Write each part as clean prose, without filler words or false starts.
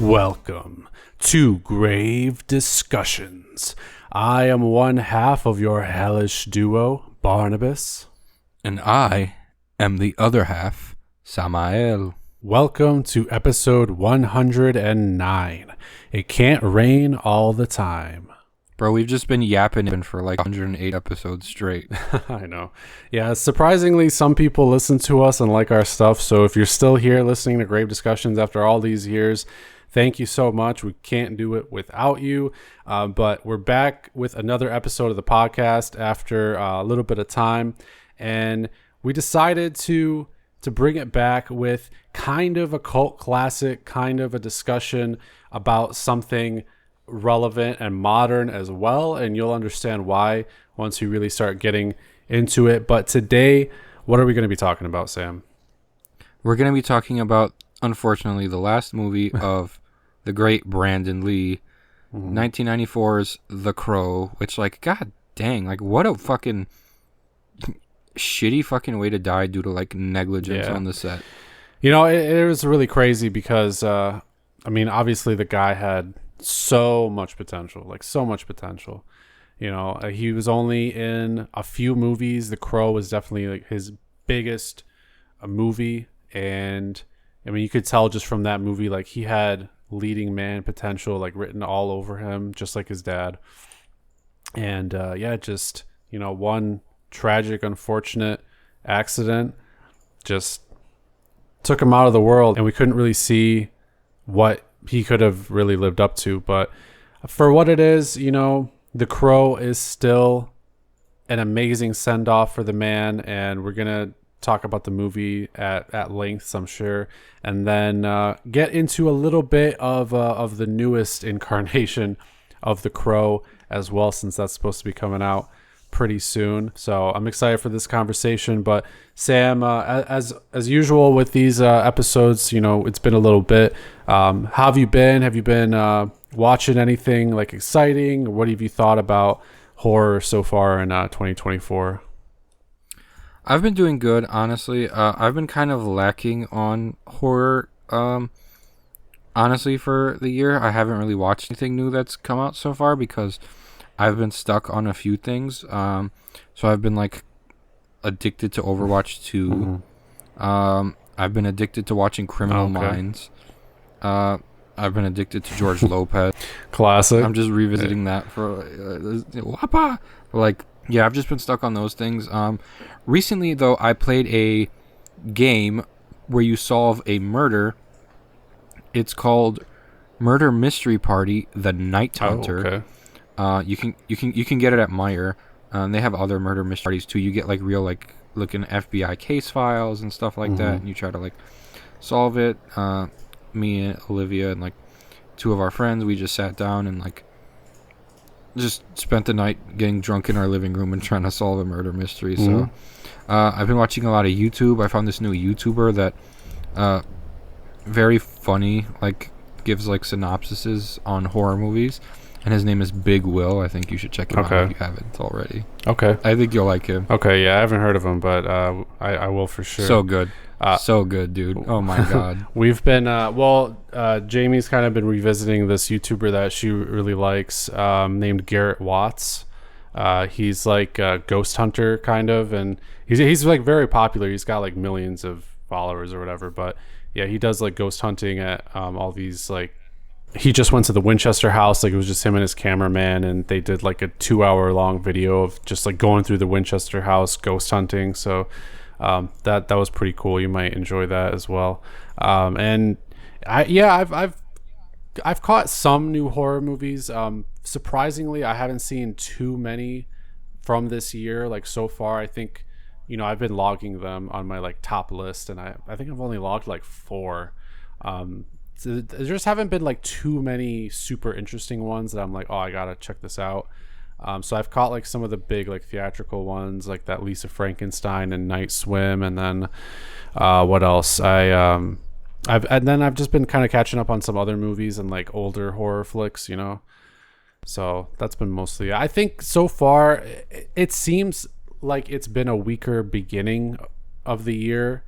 Welcome to Grave Discussions. I am one half of your hellish duo, Barnabas. And I am the other half, Samael. Welcome to episode 109. It can't rain all the time. Bro, we've just been yapping for like 108 episodes straight. I know. Yeah, surprisingly, some people listen to us and like our stuff. So if you're still here listening to Grave Discussions after all these years, thank you so much. We can't do it without you. But we're back with another episode of the podcast after a little bit of time. And we decided to bring it back with kind of a cult classic, kind of a discussion about something relevant and modern as well. And you'll understand why once we really start getting into it. But today, what are we going to be talking about, Sam? We're going to be talking about, unfortunately, the last movie of the great Brandon Lee, 1994's The Crow, which, like, god dang, like, what a fucking shitty fucking way to die due to, like, negligence on the set. You know, it was really crazy because, I mean, obviously the guy had so much potential. You know, he was only in a few movies. The Crow was definitely like his biggest movie. And, I mean, you could tell just from that movie, like, he had leading man potential, like, written all over him, just like his dad. And just, you know, one tragic, unfortunate accident just took him out of the world, and we couldn't really see what he could have really lived up to. But for what it is, you know, The Crow is still an amazing send-off for the man, and we're gonna talk about the movie at length, I'm sure, and then get into a little bit of the newest incarnation of The Crow as well, since that's supposed to be coming out pretty soon. So I'm excited for this conversation. But Sam, as usual with these episodes, you know, it's been a little bit. How have you been? Have you been watching anything like exciting? What have you thought about horror so far in 2024? I've been doing good, honestly. I've been kind of lacking on horror, honestly, for the year. I haven't really watched anything new that's come out so far because I've been stuck on a few things. So I've been, like, addicted to Overwatch 2. I've been addicted to watching Criminal Minds. I've been addicted to George Lopez. Classic. I'm just revisiting that for Wapa. Like, yeah, I've just been stuck on those things. Recently, though, I played a game where you solve a murder. It's called Murder Mystery Party: The Night Hunter. You can get it at Meyer. They have other murder mysteries too. You get, like, real, like, looking FBI case files and stuff like that, and you try to, like, solve it. Me and Olivia and, like, two of our friends, we just sat down and, like, just spent the night getting drunk in our living room and trying to solve a murder mystery. So I've been watching a lot of YouTube. I found this new YouTuber that very funny, like, gives, like, synopsises on horror movies, and his name is Big Will. I think you should check him out if you haven't already. Okay. I think you'll like him. Okay, yeah, I haven't heard of him, but I will for sure. So good. So good, dude. Oh, my God. We've been, Jamie's kind of been revisiting this YouTuber that she really likes, named Garrett Watts. He's like a ghost hunter, kind of, and he's like very popular. He's got like millions of followers or whatever, but yeah, he does like ghost hunting at all these, like, he just went to the Winchester house. Like, it was just him and his cameraman, and they did like a 2-hour long video of just like going through the Winchester house ghost hunting. So that was pretty cool. You might enjoy that as well. And I've caught some new horror movies. Surprisingly, I haven't seen too many from this year. Like, so far, I think, you know, I've been logging them on my, like, top list, and I think I've only logged like 4. So there just haven't been like too many super interesting ones that I'm like, oh, I gotta check this out. So I've caught like some of the big, like, theatrical ones, like that Lisa Frankenstein and Night Swim, and then what else? I've just been kind of catching up on some other movies and like older horror flicks, you know. So that's been mostly. I think so far it seems like it's been a weaker beginning of the year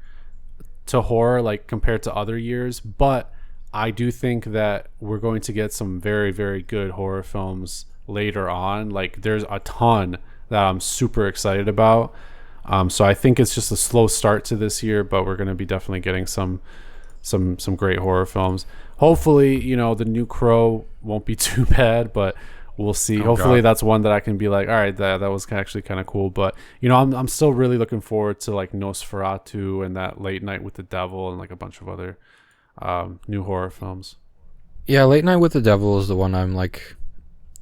to horror, like, compared to other years, but I do think that we're going to get some very, very good horror films later on. Like there's a ton that I'm super excited about. So I think it's just a slow start to this year, but we're going to be definitely getting some great horror films. Hopefully, the new Crow won't be too bad, but we'll see. Hopefully that's one that I can be like, all right, that was actually kind of cool. But I'm still really looking forward to like Nosferatu and that Late Night with the Devil and like a bunch of other new horror films. Yeah, Late Night with the Devil is the one I'm like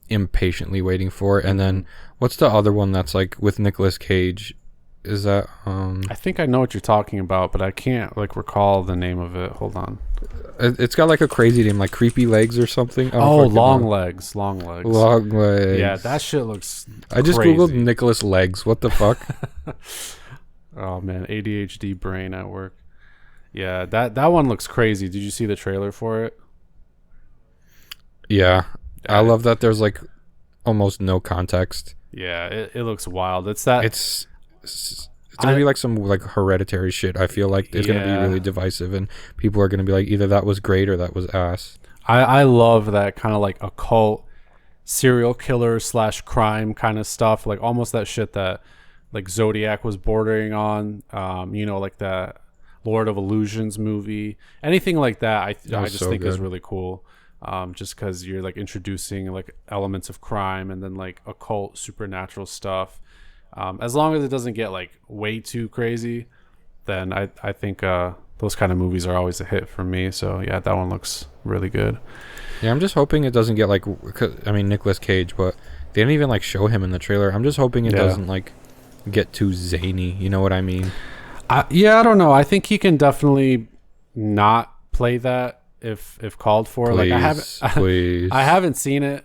impatiently waiting for. And then what's the other one that's like with Nicolas Cage? Is that I think I know what you're talking about, but I can't like recall the name of it. Hold on. It's got like a crazy name, like Creepy Legs or something. Long legs. Long Legs. Yeah, that shit looks I just crazy. googled Nicolas Legs. What the fuck? Oh man, ADHD brain at work. Yeah, that one looks crazy. Did you see the trailer for it? Yeah. I love that there's like almost no context. Yeah, it looks wild. It's gonna be like some like Hereditary shit. I feel like it's gonna be really divisive, and people are gonna be like, either that was great or that was ass. I love that kind of like occult serial killer / crime kind of stuff, like almost that shit that like Zodiac was bordering on. Like that Lord of Illusions movie, anything like that. I just think is really cool. Just because you're like introducing like elements of crime and then like occult supernatural stuff. As long as it doesn't get like way too crazy, then I think those kind of movies are always a hit for me. So yeah, that one looks really good. Yeah, I'm just hoping it doesn't get like, Nicolas Cage, but they didn't even like show him in the trailer. I'm just hoping it doesn't like get too zany. You know what I mean? I don't know. I think he can definitely not play that if called for. Please, like I haven't seen it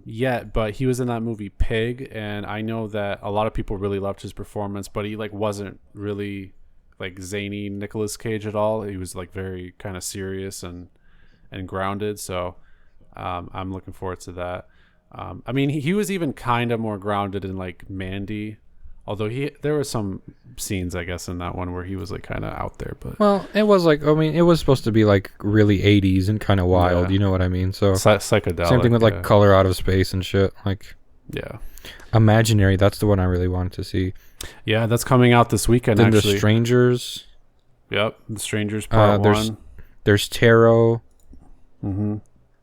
yet, but he was in that movie Pig, and I know that a lot of people really loved his performance, but he like wasn't really like zany Nicolas Cage at all. He was like very kind of serious and grounded. So I'm looking forward to that. I mean, he was even kind of more grounded in like Mandy, although there were some scenes, I guess, in that one where he was like kind of out there. But well, it was like, it was supposed to be like really 80s and kind of wild. You know what I mean? So psychedelic. Same thing with like Color Out of Space and shit. Like, yeah, Imaginary. That's the one I really wanted to see. Yeah, that's coming out this weekend. Then actually, The Strangers. Yep, The Strangers Part 1. There's Tarot. Mm-hmm.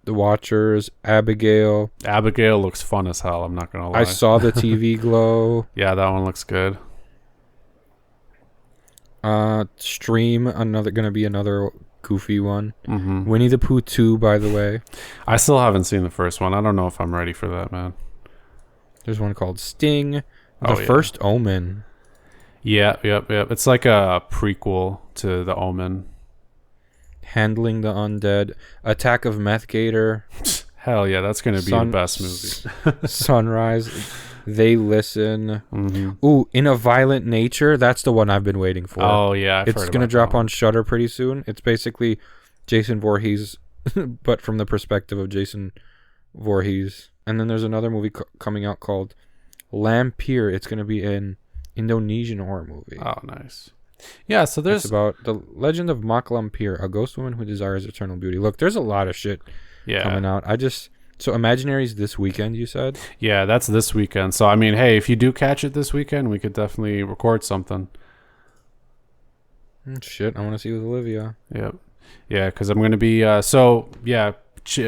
The Watchers. Abigail. Abigail looks fun as hell. I'm not gonna lie. I saw the TV Glow. Yeah, that one looks good. Stream, gonna be another goofy one. Mm-hmm. Winnie the Pooh 2, by the way. I still haven't seen the first one. I don't know if I'm ready for that, man. There's one called Sting. The First Omen. Yeah, yep. It's like a prequel to The Omen. Handling the Undead. Attack of Meth Gator. Hell yeah, that's gonna be the best movie. Sunrise. They Listen. Mm-hmm. Ooh, In a Violent Nature. That's the one I've been waiting for. Oh yeah, it's gonna drop on Shudder pretty soon. It's basically Jason Voorhees, but from the perspective of Jason Voorhees. And then there's another movie coming out called Lampier. It's gonna be an Indonesian horror movie. Oh, nice. Yeah, so there's... It's about the legend of Mak Lampir, a ghost woman who desires eternal beauty. Look, there's a lot of shit coming out. So Imaginary's this weekend, you said? Yeah, that's this weekend. So, I mean, hey, if you do catch it this weekend, we could definitely record something. Shit, I want to see with Olivia. Yep. Yeah, because I'm going to be... a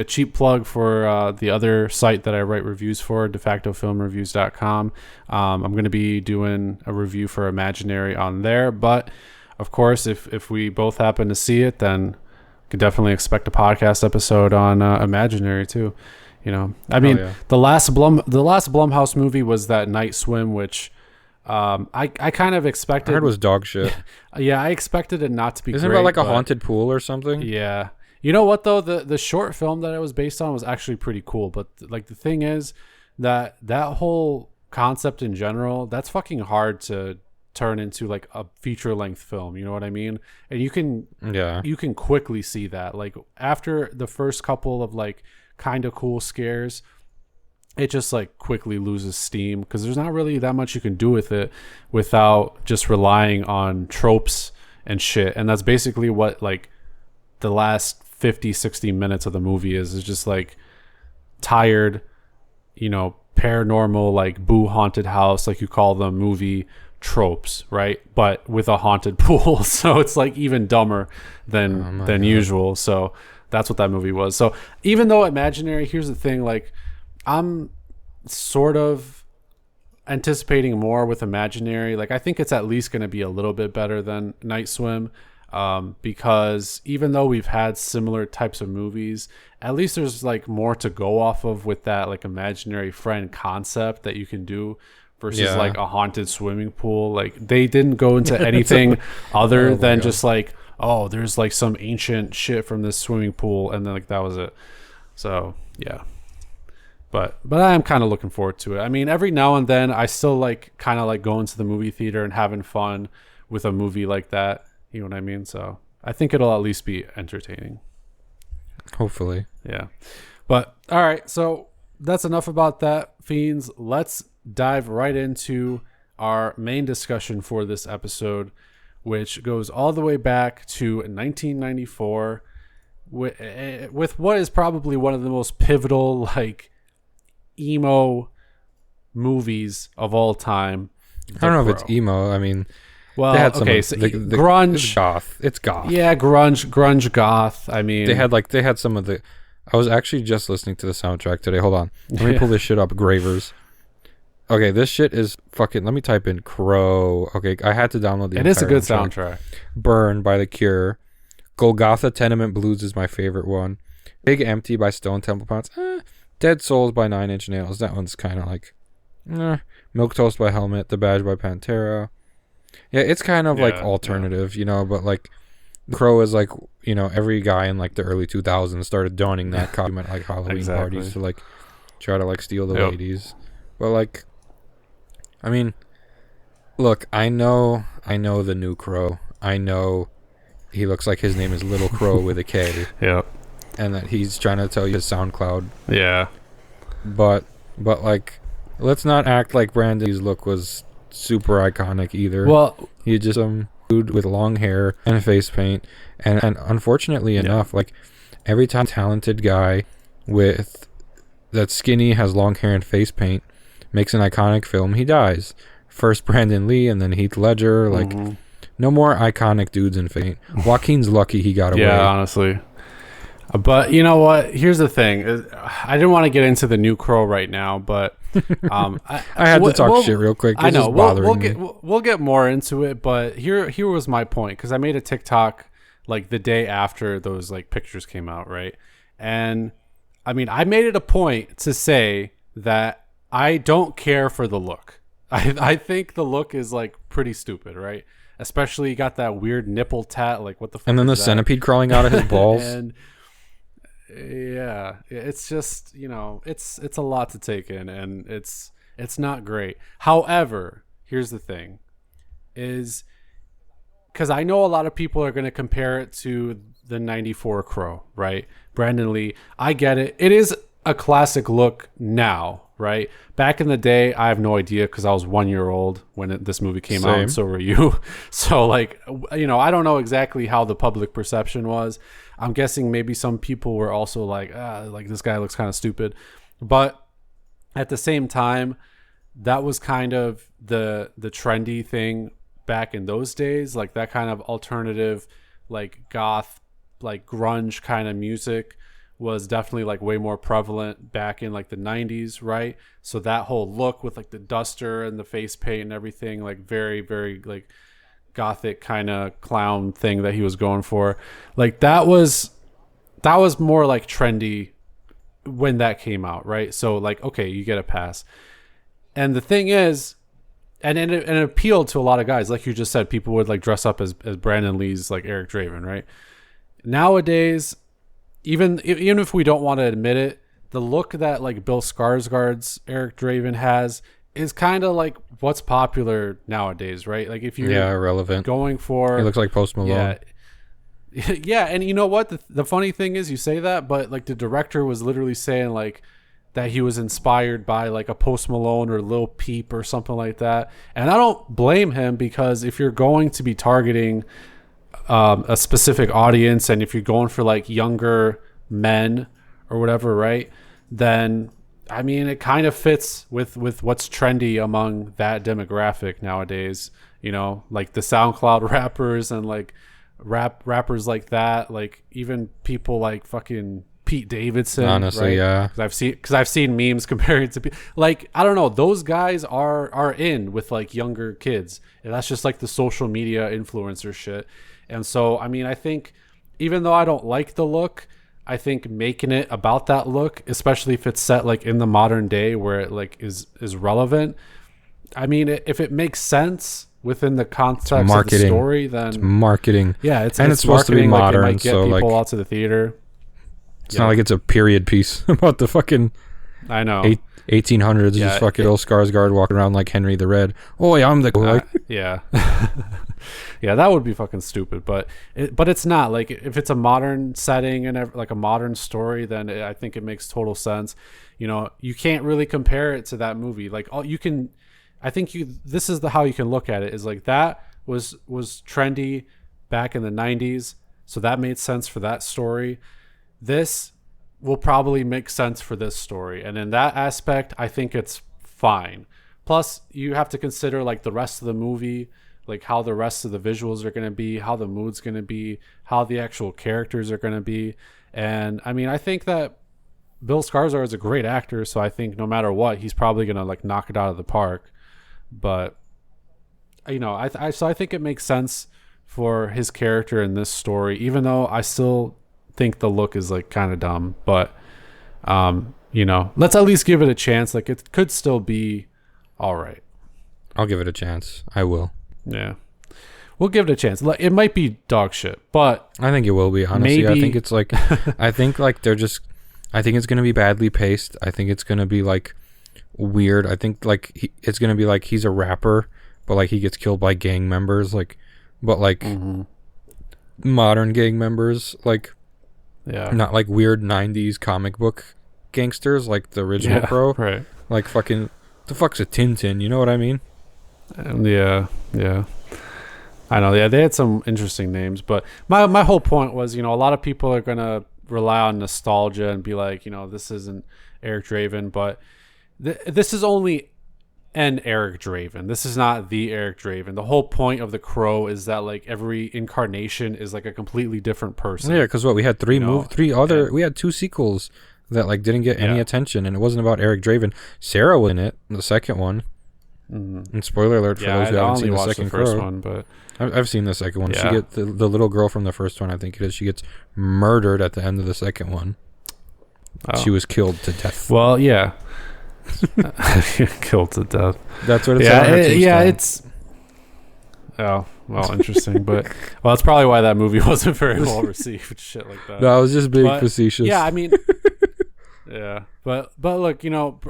cheap plug for the other site that I write reviews for, defactofilmreviews.com. I'm going to be doing a review for Imaginary on there, but of course, if we both happen to see it, then you could definitely expect a podcast episode on Imaginary too. I mean, the last Blumhouse movie was that Night Swim, which I kind of expected. I heard was dog shit. Yeah, I expected it not to be. Isn't great, it about like a haunted pool or something? Yeah. You know what though? The short film that it was based on was actually pretty cool. But like the thing is that whole concept in general, that's fucking hard to turn into like a feature length film. You know what I mean? And you can quickly see that. Like after the first couple of like kind of cool scares, it just like quickly loses steam because there's not really that much you can do with it without just relying on tropes and shit. And that's basically what like the last 50, 60 minutes of the movie is just like tired, paranormal, like boo haunted house, like you call them, movie tropes, right? But with a haunted pool. So it's like even dumber than usual. So that's what that movie was. So even though imaginary, here's the thing, like I'm sort of anticipating more with imaginary. Like I think it's at least going to be a little bit better than Night Swim, because even though we've had similar types of movies, at least there's like more to go off of with that like imaginary friend concept that you can do versus like a haunted swimming pool. Like they didn't go into anything other than just like, oh, there's like some ancient shit from this swimming pool, and then like that was it. So yeah. But I am kind of looking forward to it. I mean, every now and then I still like kind of like going to the movie theater and having fun with a movie like that. You know what I mean? So I think it'll at least be entertaining. Hopefully. Yeah. But all right. So that's enough about that, Fiends. Let's dive right into our main discussion for this episode, which goes all the way back to 1994 with what is probably one of the most pivotal, like, emo movies of all time. I don't know if it's emo. I mean, well, okay, so grunge, it's goth. It's goth. Yeah, grunge goth. I mean, they had some of the. I was actually just listening to the soundtrack today. Hold on, let me pull this shit up. Gravers. Okay, this shit is fucking. Let me type in Crow. Okay, I had to download the. It is a good soundtrack. Burn by The Cure. Golgotha Tenement Blues is my favorite one. Big Empty by Stone Temple Pilots. Dead Souls by Nine Inch Nails. That one's kind of like. Milquetoast by Helmet. The Badge by Pantera. Yeah, it's kind of like alternative, but like Crow is like, every guy in like the early 2000s started donning that costume at like Halloween parties to like try to like steal the ladies. But like, I mean, look, I know the new Crow. I know he looks like his name is Little Crow with a K. Yeah. And that he's trying to tell you his SoundCloud. Yeah. But like, let's not act like Brandon's look was super iconic either. Well, he's just some dude with long hair and face paint, and unfortunately enough, like every time a talented guy with that's skinny, has long hair and face paint makes an iconic film, he dies. First Brandon Lee and then Heath Ledger. Like no more iconic dudes in paint. Joaquin's lucky he got away. Yeah, honestly. But you know what? Here's the thing. I didn't want to get into the new Crow right now, but I had to talk shit real quick. I know we'll get more into it, but here was my point, because I made a TikTok like the day after those like pictures came out, right? And I mean, I made it a point to say that I don't care for the look. I think the look is like pretty stupid, right? Especially you got that weird nipple tat, like what the fuck? And then the centipede crawling out of his balls. And yeah, it's just, it's a lot to take in, and it's not great. However, here's the thing, is because I know a lot of people are going to compare it to the 94 Crow, right? Brandon Lee. I get it. It is a classic look now, right? Back in the day, I have no idea, because I was 1 year old when this movie came out, and so were you. So like, I don't know exactly how the public perception was. I'm guessing maybe some people were also like this guy looks kind of stupid. But at the same time, that was kind of the trendy thing back in those days. Like that kind of alternative, like goth, like grunge kind of music was definitely like way more prevalent back in like the 90s, right? So that whole look with like the duster and the face paint and everything, like very, very like gothic kind of clown thing that he was going for, like that was more like trendy when that came out, right? So like, okay, you get a pass. And the thing is, and it appealed to a lot of guys, like you just said. People would like dress up as Brandon Lee's like Eric Draven, right? Nowadays, even if we don't want to admit it, the look that like Bill Skarsgård's Eric Draven has is kind of like what's popular nowadays, right? Like if you're irrelevant going for, he looks like Post Malone. Yeah, and you know what? The funny thing is, you say that, but like the director was literally saying like that he was inspired by like a Post Malone or Lil Peep or something like that. And I don't blame him, because if you're going to be targeting a specific audience, and if you're going for like younger men or whatever, right, then I mean it kind of fits with what's trendy among that demographic nowadays, you know, like the SoundCloud rappers and like rappers like that, like even people like fucking Pete Davidson, honestly, right? yeah, Because I've seen memes comparing it to like, I don't know, those guys are in with like younger kids, and that's just like the social media influencer shit. And so I mean, I think even though I don't like the look, I think making it about that look, especially if it's set like in the modern day where it like is relevant, I mean, if it makes sense within the context of the story, then it's marketing. Yeah, it's supposed to be modern, like, it might get so people like out to the theater. It's not like it's a period piece about the fucking I know 1800s. Just fucking old Skarsgård walking around like Henry the Red. Oh yeah, I'm the like yeah. Yeah, that would be fucking stupid, but it's not. Like if it's a modern setting and like a modern story, then I think it makes total sense. You know, you can't really compare it to that movie. Like all you can, I think this is how you can look at it, is like that was trendy back in the 90s, so that made sense for that story. This will probably make sense for this story, and in that aspect I think it's fine. Plus you have to consider like the rest of the movie, like how the rest of the visuals are going to be, how the mood's going to be, how the actual characters are going to be. And I mean, I think that Bill Skarsgård is a great actor, so I think no matter what, he's probably going to like knock it out of the park. But you know, I think it makes sense for his character in this story, even though I still think the look is like kind of dumb. But you know, let's at least give it a chance. Like it could still be all right. I'll give it a chance. I will. Yeah, we'll give it a chance. Like it might be dog shit, but I think it will be, honestly. Maybe. I think it's like I think it's gonna be badly paced. I think it's gonna be like weird. I think like it's gonna be like he's a rapper, but like he gets killed by gang members, like, but like modern gang members, like, yeah, not like weird 90s comic book gangsters like the original Crow, right? Like fucking the fuck's a Tintin, you know what I mean? Yeah, I know. Yeah, they had some interesting names, but my whole point was, you know, a lot of people are gonna rely on nostalgia and be like, you know, this isn't Eric Draven, but this is only an Eric Draven. This is not the Eric Draven. The whole point of The Crow is that like every incarnation is like a completely different person. Yeah, because we had we had two sequels that like didn't get any attention, and it wasn't about Eric Draven. Sarah was in it, the second one. And spoiler alert for those who haven't seen the second first Crow. one, but I've seen the second one. Yeah. She gets the little girl from the first one, I think it is. She gets murdered at the end of the second one. Oh. She was killed to death. Well, yeah. Killed to death. That's what it said on her tombstone. It's well, interesting, but it's probably why that movie wasn't very well received. Shit like that. No, I was just being facetious. Yeah, I mean, yeah, but look, you know,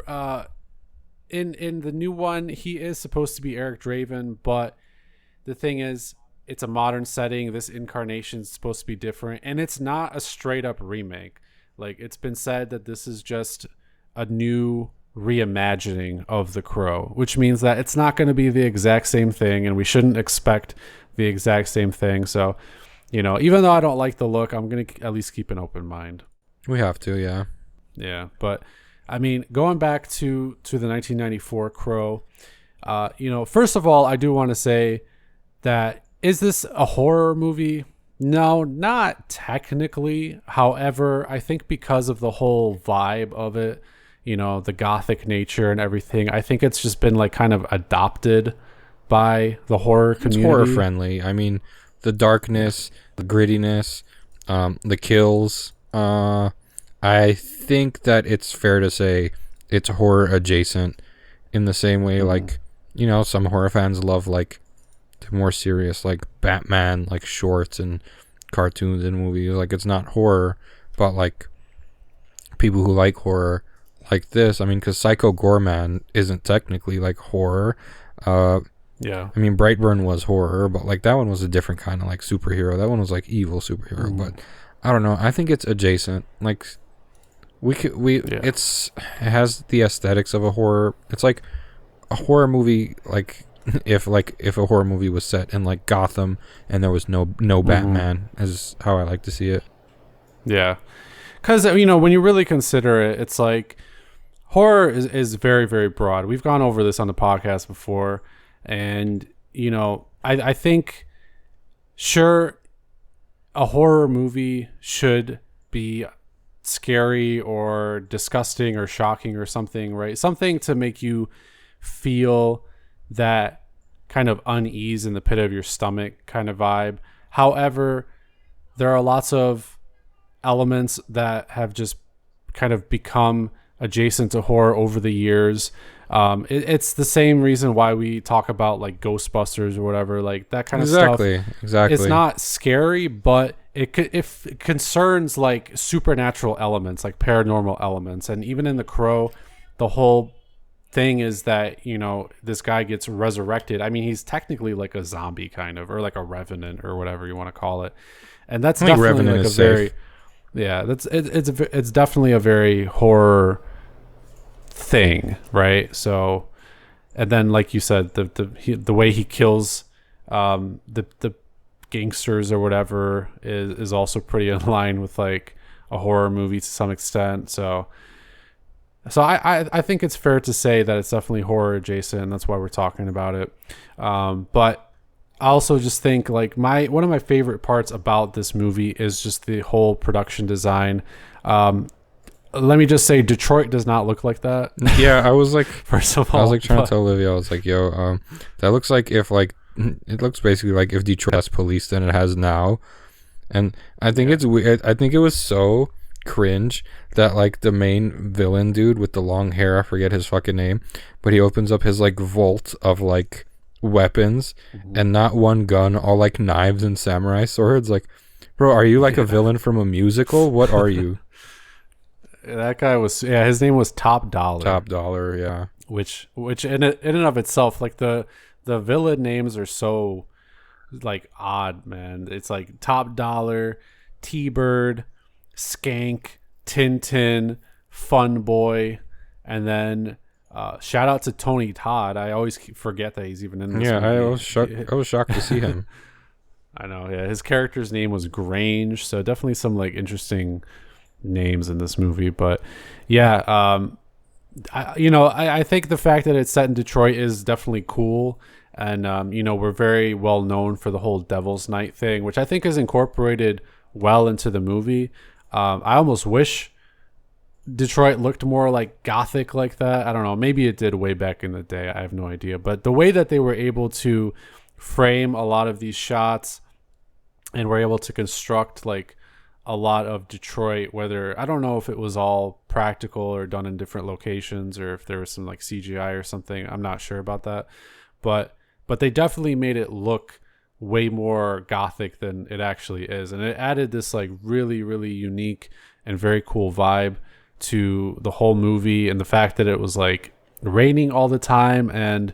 in the new one, he is supposed to be Eric Draven, but the thing is, it's a modern setting. This incarnation is supposed to be different, and it's not a straight up remake. Like it's been said that this is just a new reimagining of The Crow, which means that it's not going to be the exact same thing, and we shouldn't expect the exact same thing. So, you know, even though I don't like the look, I'm going to at least keep an open mind. We have to, yeah. Yeah, but I mean, going back to the 1994 Crow, you know, first of all, I do want to say that, is this a horror movie? No, not technically. However, I think because of the whole vibe of it, you know, the gothic nature and everything, I think it's just been like kind of adopted by the horror community. It's horror friendly. I mean, the darkness, the grittiness, the kills. I think that it's fair to say it's horror adjacent in the same way, like, you know, some horror fans love like the more serious, like Batman, like shorts and cartoons and movies. Like, it's not horror, but like people who like horror like this. I mean, because Psycho Goreman isn't technically like horror. Yeah. I mean, Brightburn was horror, but like that one was a different kind of like superhero. That one was like evil superhero, but I don't know. I think it's adjacent. Like it has the aesthetics of a horror. It's like a horror movie, like if a horror movie was set in like Gotham and there was no Batman, is how I like to see it. Yeah, because when you really consider it, it's like horror is very, very broad. We've gone over this on the podcast before, and I think sure, a horror movie should be scary or disgusting or shocking or something, right? Something to make you feel that kind of unease in the pit of your stomach kind of vibe. However, there are lots of elements that have just kind of become adjacent to horror over the years. It's the same reason why we talk about like Ghostbusters or whatever, like that kind of stuff. Exactly. It's not scary, but it concerns like supernatural elements, like paranormal elements. And even in The Crow, the whole thing is that this guy gets resurrected. I mean, he's technically like a zombie kind of, or like a revenant or whatever you want to call it. And that's definitely like a very it's definitely a very horror thing, right? So, and then like you said, the way he kills the gangsters or whatever is also pretty in line with like a horror movie to some extent. So I think it's fair to say that it's definitely horror adjacent, and that's why we're talking about it. But I also just think like one of my favorite parts about this movie is just the whole production design. Let me just say, Detroit does not look like that. Yeah, I was like, first of all, I was like trying to tell Olivia, I was like, yo, that looks like if like it looks basically like if Detroit has police than it has now. And I think it's weird. I think it was so cringe that like the main villain dude with the long hair, I forget his fucking name, but he opens up his like vault of like weapons and not one gun, all like knives and samurai swords. Like, bro, are you like a villain from a musical? What are you? That guy was, his name was Top Dollar. Top Dollar, yeah. Which in and of itself, like the villain names are so like odd, man. It's like Top Dollar, T-Bird, Skank, Tintin, Fun Boy, and then shout out to Tony Todd. I always forget that he's even in this movie. I was shocked to see him. I know, yeah. His character's name was Grange, so definitely some like interesting names in this movie. But yeah, I think the fact that it's set in Detroit is definitely cool. And we're very well known for the whole Devil's Night thing, which I think is incorporated well into the movie. I almost wish Detroit looked more like Gothic like that. I don't know. Maybe it did way back in the day. I have no idea. But the way that they were able to frame a lot of these shots and were able to construct like a lot of Detroit, whether I don't know if it was all practical or done in different locations or if there was some like CGI or something. I'm not sure about that. But they definitely made it look way more Gothic than it actually is. And it added this like really, really unique and very cool vibe to the whole movie. And the fact that it was like raining all the time and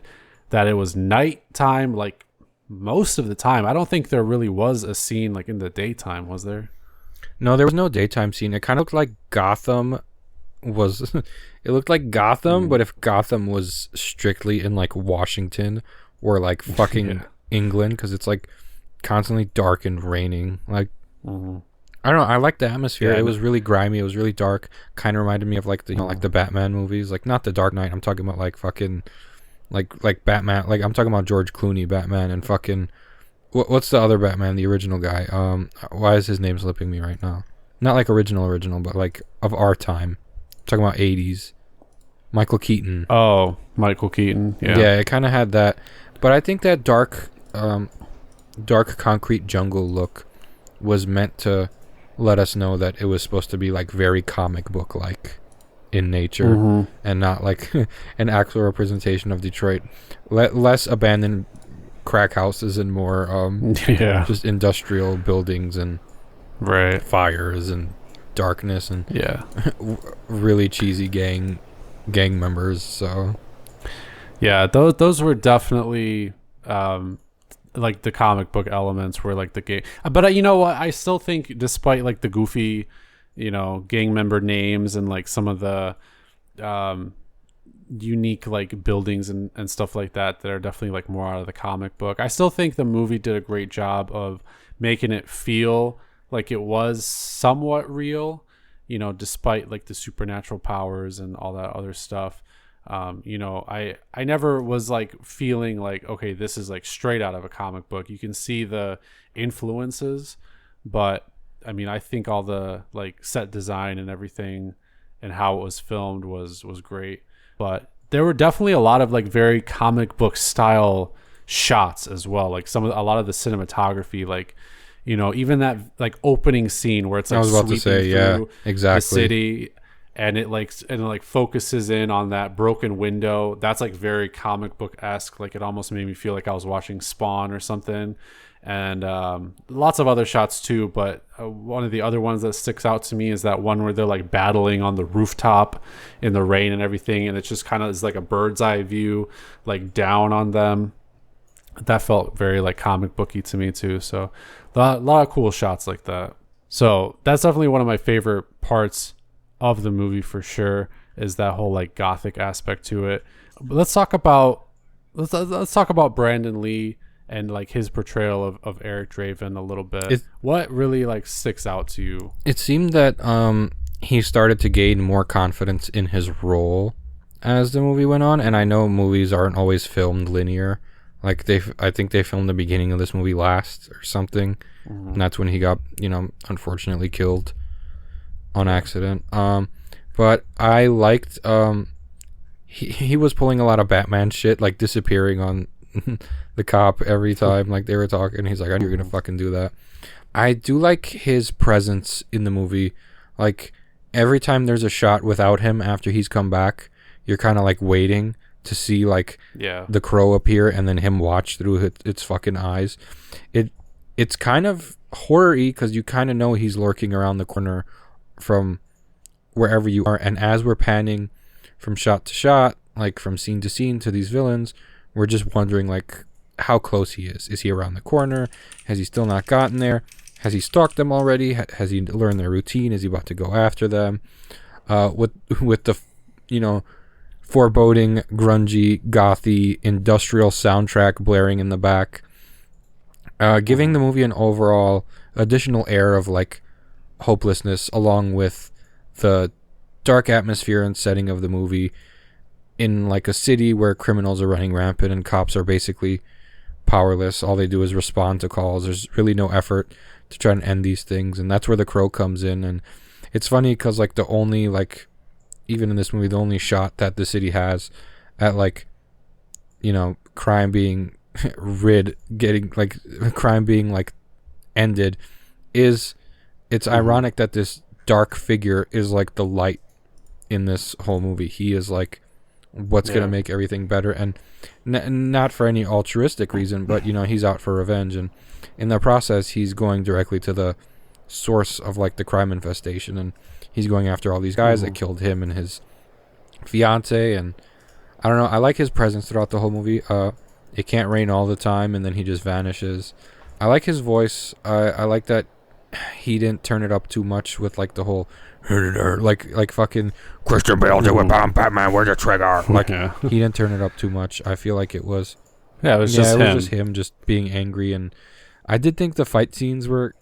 that it was nighttime, like most of the time. I don't think there really was a scene like in the daytime, was there? No, there was no daytime scene. It kind of looked like Gotham was... it looked like Gotham, but if Gotham was strictly in like Washington or like fucking England, because it's like constantly dark and raining. Like, I don't know. I like the atmosphere. It was really grimy. It was really dark. Kind of reminded me of like the like the Batman movies. Like not the Dark Knight. I'm talking about like fucking like Batman. Like I'm talking about George Clooney Batman and fucking what's the other Batman? The original guy. Why is his name slipping me right now? Not like original, but like of our time. I'm talking about 80s. Michael Keaton. Oh, Michael Keaton. Yeah. Yeah, it kind of had that. But I think that dark concrete jungle look was meant to let us know that it was supposed to be like very comic book like in nature and not like an actual representation of Detroit. Less abandoned crack houses and more just industrial buildings and fires and darkness and really cheesy gang members. So yeah, those were definitely like the comic book elements were like the game. But you know what? I still think despite like the goofy, gang member names and like some of the unique like buildings and stuff like that are definitely like more out of the comic book. I still think the movie did a great job of making it feel like it was somewhat real, you know, despite like the supernatural powers and all that other stuff. You know, I never was like feeling like, okay, this is like straight out of a comic book. You can see the influences, but I mean, I think all the like set design and everything and how it was filmed was great. But there were definitely a lot of like very comic book style shots as well. Like a lot of the cinematography, like, you know, even that like opening scene where it's like I was about to say, yeah, exactly, the city, and it like focuses in on that broken window. That's like very comic book esque. Like it almost made me feel like I was watching Spawn or something. And lots of other shots too, but one of the other ones that sticks out to me is that one where they're like battling on the rooftop in the rain and everything, and it just kind of is like a bird's eye view, like down on them. That felt very like comic booky to me too. So a lot of cool shots like that. So that's definitely one of my favorite parts of the movie for sure, is that whole like gothic aspect to it. But let's talk about Brandon Lee and like his portrayal of Eric Draven a little bit. What really like sticks out to you? It seemed that he started to gain more confidence in his role as the movie went on, and I know movies aren't always filmed linear. Like I think they filmed the beginning of this movie last or something, and that's when he got, you know, unfortunately killed on accident. But I liked he was pulling a lot of Batman shit, like disappearing on the cop every time like they were talking. He's like, you're gonna fucking do that. I do like his presence in the movie. Like every time there's a shot without him after he's come back, you're kind of like waiting to see like the crow appear and then him watch through its fucking eyes. It's kind of horror-y because you kind of know he's lurking around the corner from wherever you are, and as we're panning from shot to shot, like from scene to scene to these villains, we're just wondering like how close he is. Is he around the corner? Has he still not gotten there? Has he stalked them already? Has he learned their routine? Is he about to go after them? With the, you know, foreboding, grungy, gothy, industrial soundtrack blaring in the back, giving the movie an overall additional air of like hopelessness, along with the dark atmosphere and setting of the movie in like a city where criminals are running rampant and cops are basically powerless. All they do is respond to calls. There's really no effort to try and end these things, and that's where the crow comes in. And it's funny because like the only, like, even in this movie, the only shot that the city has at like, you know, crime being crime being like ended is, it's ironic that this dark figure is like the light in this whole movie. He is like what's going to make everything better, and not for any altruistic reason, but you know, he's out for revenge, and in the process he's going directly to the source of like the crime infestation, and he's going after all these guys that killed him and his fiance. And I don't know, I like his presence throughout the whole movie. It can't rain all the time, and then he just vanishes. I like his voice. I like that he didn't turn it up too much with like the whole like fucking Christian Bale do it, Batman, where's the trigger? Like he didn't turn it up too much. I feel like it was just him just being angry. And I did think the fight scenes were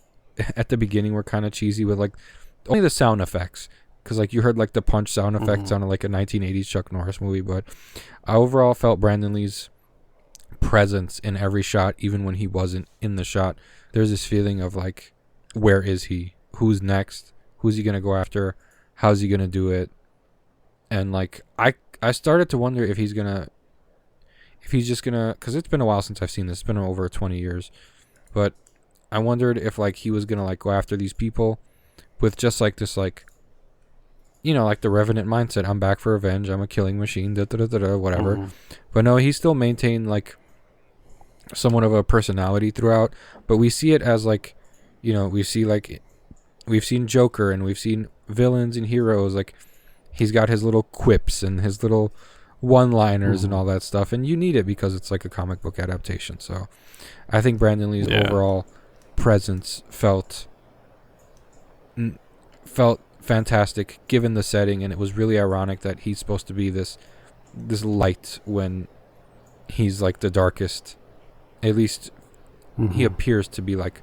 at the beginning were kind of cheesy with like only the sound effects, because like you heard like the punch sound effects on like a 1980s Chuck Norris movie. But I overall felt Brandon Lee's presence in every shot, even when he wasn't in the shot. There's this feeling of like, where is he? Who's next? Who's he gonna go after? How's he gonna do it? And like I started to wonder if he's just gonna, because it's been a while since I've seen this. It's been over 20 years, but I wondered if like he was gonna like go after these people with just like this, like, you know, like the Revenant mindset. I'm back for revenge. I'm a killing machine. Whatever. But no, he still maintained like somewhat of a personality throughout. But we see it as like, you know, we've seen Joker and we've seen villains and heroes. Like he's got his little quips and his little one-liners and all that stuff, and you need it because it's like a comic book adaptation. So I think Brandon Lee's overall presence felt fantastic given the setting, and it was really ironic that he's supposed to be this this light when he's like the darkest. At least he appears to be like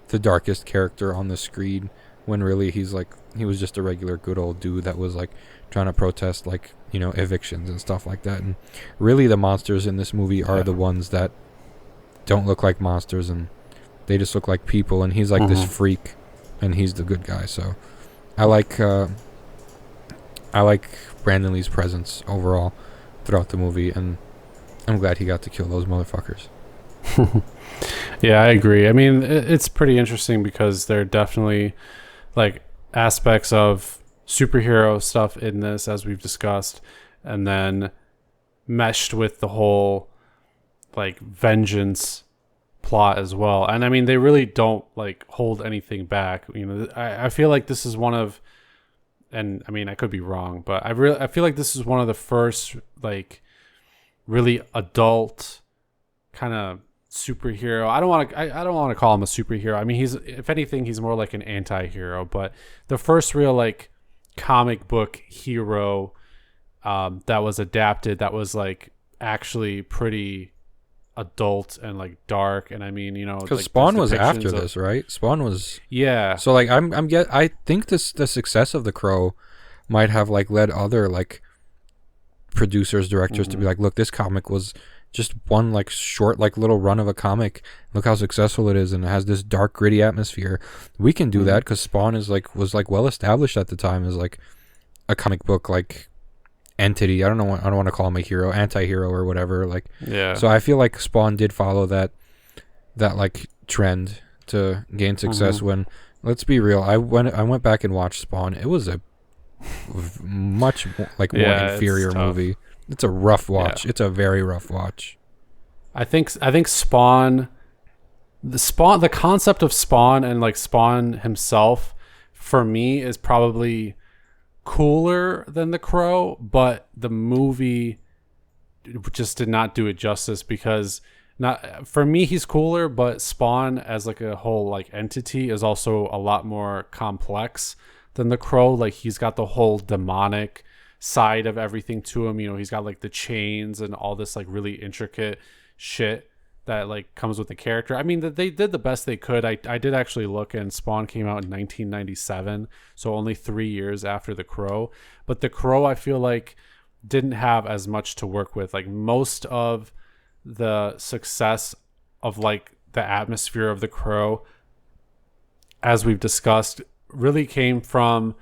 the darkest character on the screen, when really he was just a regular good old dude that was like trying to protest like, you know, evictions and stuff like that. And really the monsters in this movie are the ones that don't look like monsters, and they just look like people, and he's like this freak, and he's the good guy. So I like Brandon Lee's presence overall throughout the movie, and I'm glad he got to kill those motherfuckers. Yeah, I agree. I mean, it's pretty interesting because there are definitely like aspects of superhero stuff in this, as we've discussed, and then meshed with the whole like vengeance plot as well. And I mean, they really don't like hold anything back. You know, I feel like this is one of, and I mean, I could be wrong, but I feel like this is one of the first like really adult kind of superhero. I don't want to call him a superhero. I mean, he's, if anything, he's more like an anti-hero, but the first real like comic book hero that was adapted, that was like actually pretty adult and like dark. And I mean, you know, because like, Spawn was after this, right? Spawn was, yeah. So like I think the success of The Crow might have like led other like producers, directors to be like, look, this comic was just one like short like little run of a comic, look how successful it is, and it has this dark gritty atmosphere. We can do that because Spawn was like well established at the time as like a comic book like entity. I don't want to call him a hero, anti-hero or whatever, like, yeah. So I feel like Spawn did follow that like trend to gain success. When, let's be real, I went back and watched Spawn. It was a much like more inferior movie. It's a rough watch. Yeah. It's a very rough watch. I think Spawn, the concept of Spawn and like Spawn himself, for me, is probably cooler than The Crow, but the movie just did not do it justice, because not for me he's cooler, but Spawn as like a whole like entity is also a lot more complex than The Crow. Like, he's got the whole demonic side of everything to him. You know, he's got like the chains and all this like really intricate shit that like comes with the character. I mean, they did the best they could. I did actually look, and Spawn came out in 1997, so only 3 years after The Crow. But The Crow, I feel like, didn't have as much to work with. Like, most of the success of like the atmosphere of The Crow, as we've discussed, really came from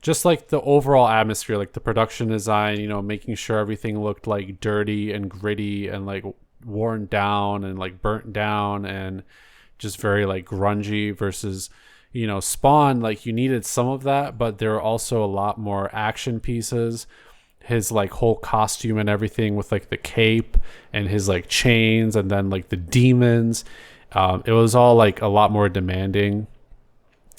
just like the overall atmosphere, like the production design, you know, making sure everything looked like dirty and gritty and like worn down and like burnt down and just very like grungy, versus, you know, Spawn, like you needed some of that, but there are also a lot more action pieces. His like whole costume and everything with like the cape and his like chains and then like the demons, it was all like a lot more demanding.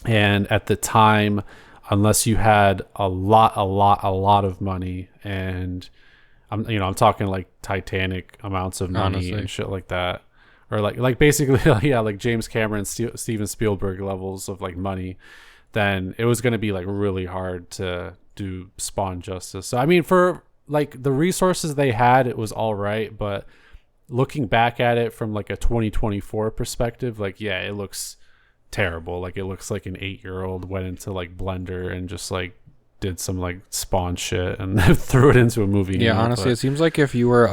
And at the time, unless you had a lot of money, and I'm talking like Titanic amounts of money, honestly, and shit like that, or like basically yeah, like James Cameron, Steven Spielberg levels of like money, then it was going to be like really hard to do Spawn justice. So I mean, for like the resources they had, it was all right, but looking back at it from like a 2024 perspective, like, yeah, it looks terrible. Like, it looks like an 8-year-old went into like Blender and just like did some like Spawn shit and threw it into a movie. Yeah, honestly, it seems like if you were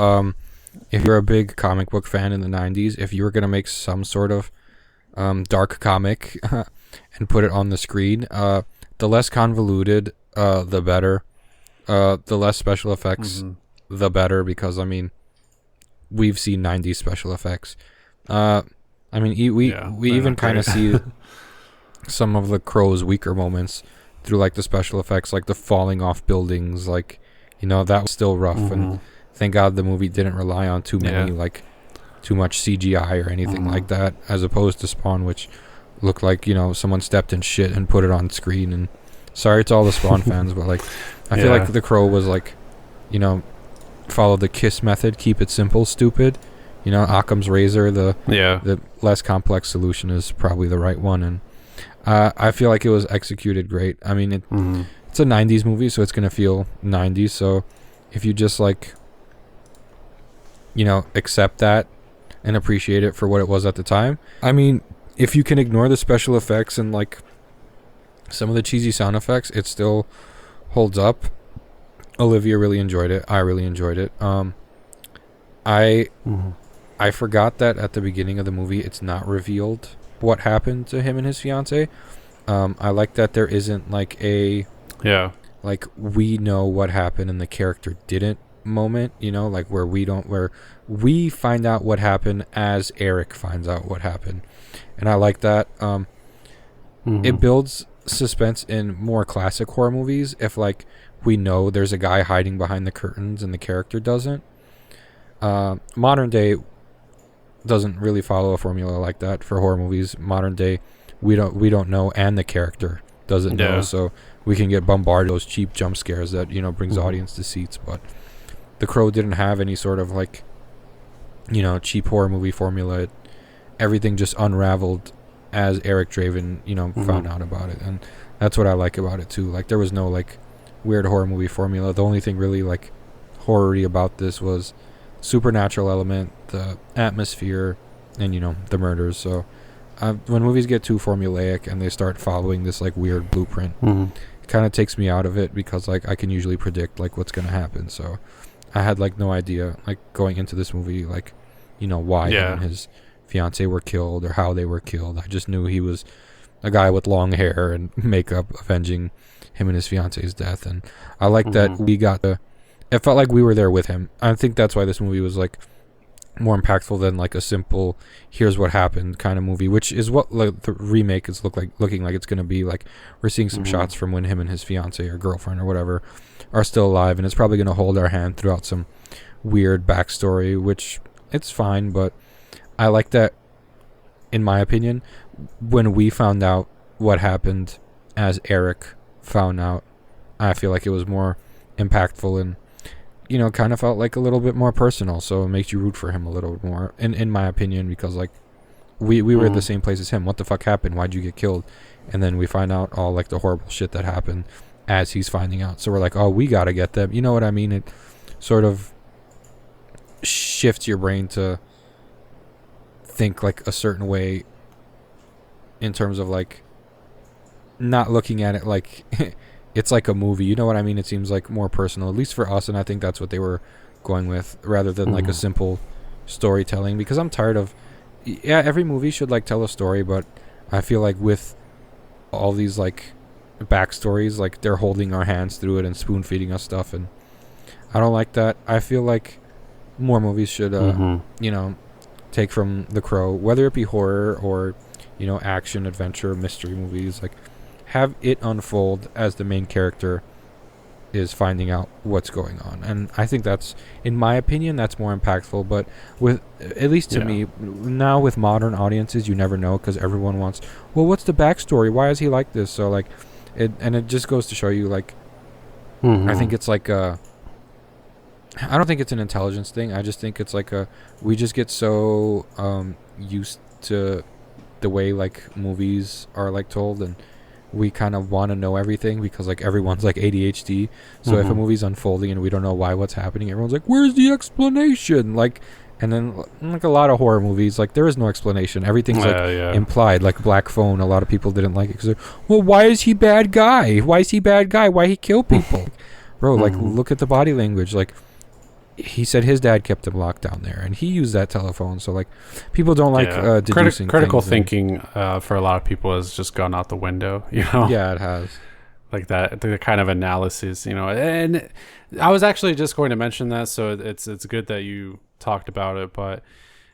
a big comic book fan in the 90s, if you were gonna make some sort of dark comic and put it on the screen, the less convoluted, the better. The less special effects, the better, because I mean, we've seen 90s special effects. I mean, we even kind of see some of the Crow's weaker moments through like the special effects, like the falling off buildings, like, you know, that was still rough. And thank God the movie didn't rely on too much CGI or anything like that, as opposed to Spawn, which looked like, you know, someone stepped in shit and put it on screen. And sorry to all the Spawn fans, but like, I feel like The Crow was like, you know, follow the KISS method, keep it simple, stupid. You know, Occam's razor, the less complex solution is probably the right one. And I feel like it was executed great. I mean, it's a 90s movie, so it's going to feel 90s. So if you just like, you know, accept that and appreciate it for what it was at the time. I mean, if you can ignore the special effects and like some of the cheesy sound effects, it still holds up. Olivia really enjoyed it. I really enjoyed it. I forgot that at the beginning of the movie, it's not revealed what happened to him and his fiancée. I like that there isn't like a like we know what happened and the character didn't moment, you know, like where we find out what happened as Eric finds out what happened, and I like that. It builds suspense in more classic horror movies if like we know there's a guy hiding behind the curtains and the character doesn't. Modern day doesn't really follow a formula like that for horror movies. Modern day, we don't know, and the character doesn't know, so we can get bombarded with those cheap jump scares that, you know, brings the audience to seats. But The Crow didn't have any sort of like, you know, cheap horror movie formula. Everything just unraveled as Eric Draven, you know, found out about it, and that's what I like about it too. Like there was no like weird horror movie formula. The only thing really like horror-y about this was supernatural element, the atmosphere, and, you know, the murders. So when movies get too formulaic and they start following this like weird blueprint, it kind of takes me out of it, because like I can usually predict like what's gonna happen. So I had like no idea like going into this movie like, you know, why him and his fiancée were killed or how they were killed. I just knew he was a guy with long hair and makeup avenging him and his fiancée's death. And I like that we got to, it felt like we were there with him. I think that's why this movie was like more impactful than like a simple here's what happened kind of movie, which is what like the remake is looking like it's going to be. Like we're seeing some shots from when him and his fiancée or girlfriend or whatever are still alive, and it's probably going to hold our hand throughout some weird backstory, which it's fine. But I like that, in my opinion, when we found out what happened as Eric found out, I feel like it was more impactful and, you know, kind of felt like a little bit more personal. So it makes you root for him a little bit more, in my opinion, because like we were at the same place as him. What the fuck happened? Why'd you get killed? And then we find out all like the horrible shit that happened as he's finding out. So we're like, oh, we gotta get them. You know what I mean? It sort of shifts your brain to think like a certain way in terms of like not looking at it like it's like a movie. You know what I mean? It seems like more personal, at least for us, and I think that's what they were going with, rather than like a simple storytelling. Because I'm tired of, every movie should like tell a story, but I feel like with all these like backstories, like they're holding our hands through it and spoon feeding us stuff, and I don't like that. I feel like more movies should you know, take from The Crow, whether it be horror or, you know, action, adventure, mystery movies, like have it unfold as the main character is finding out what's going on. And I think that's, in my opinion, that's more impactful. But with, at least to me, now with modern audiences, you never know, because everyone wants, well, what's the backstory? Why is he like this? So like it just goes to show you like, I think it's like I don't think it's an intelligence thing. I just think it's like we just get so used to the way like movies are like told, and we kind of want to know everything because like everyone's like ADHD. So if a movie's unfolding and we don't know what's happening, everyone's like, where's the explanation? Like, and then like a lot of horror movies, like there is no explanation. Everything's like implied. Like Black Phone, a lot of people didn't like it because, well, why is he bad guy? Why is he bad guy? Why he kill people? Bro, like look at the body language. Like he said his dad kept him locked down there, and he used that telephone. So like people don't like deducing critical thinking for a lot of people has just gone out the window, you know. Yeah, it has. Like that, the kind of analysis, you know. And I was actually just going to mention that, so it's good that you talked about it. But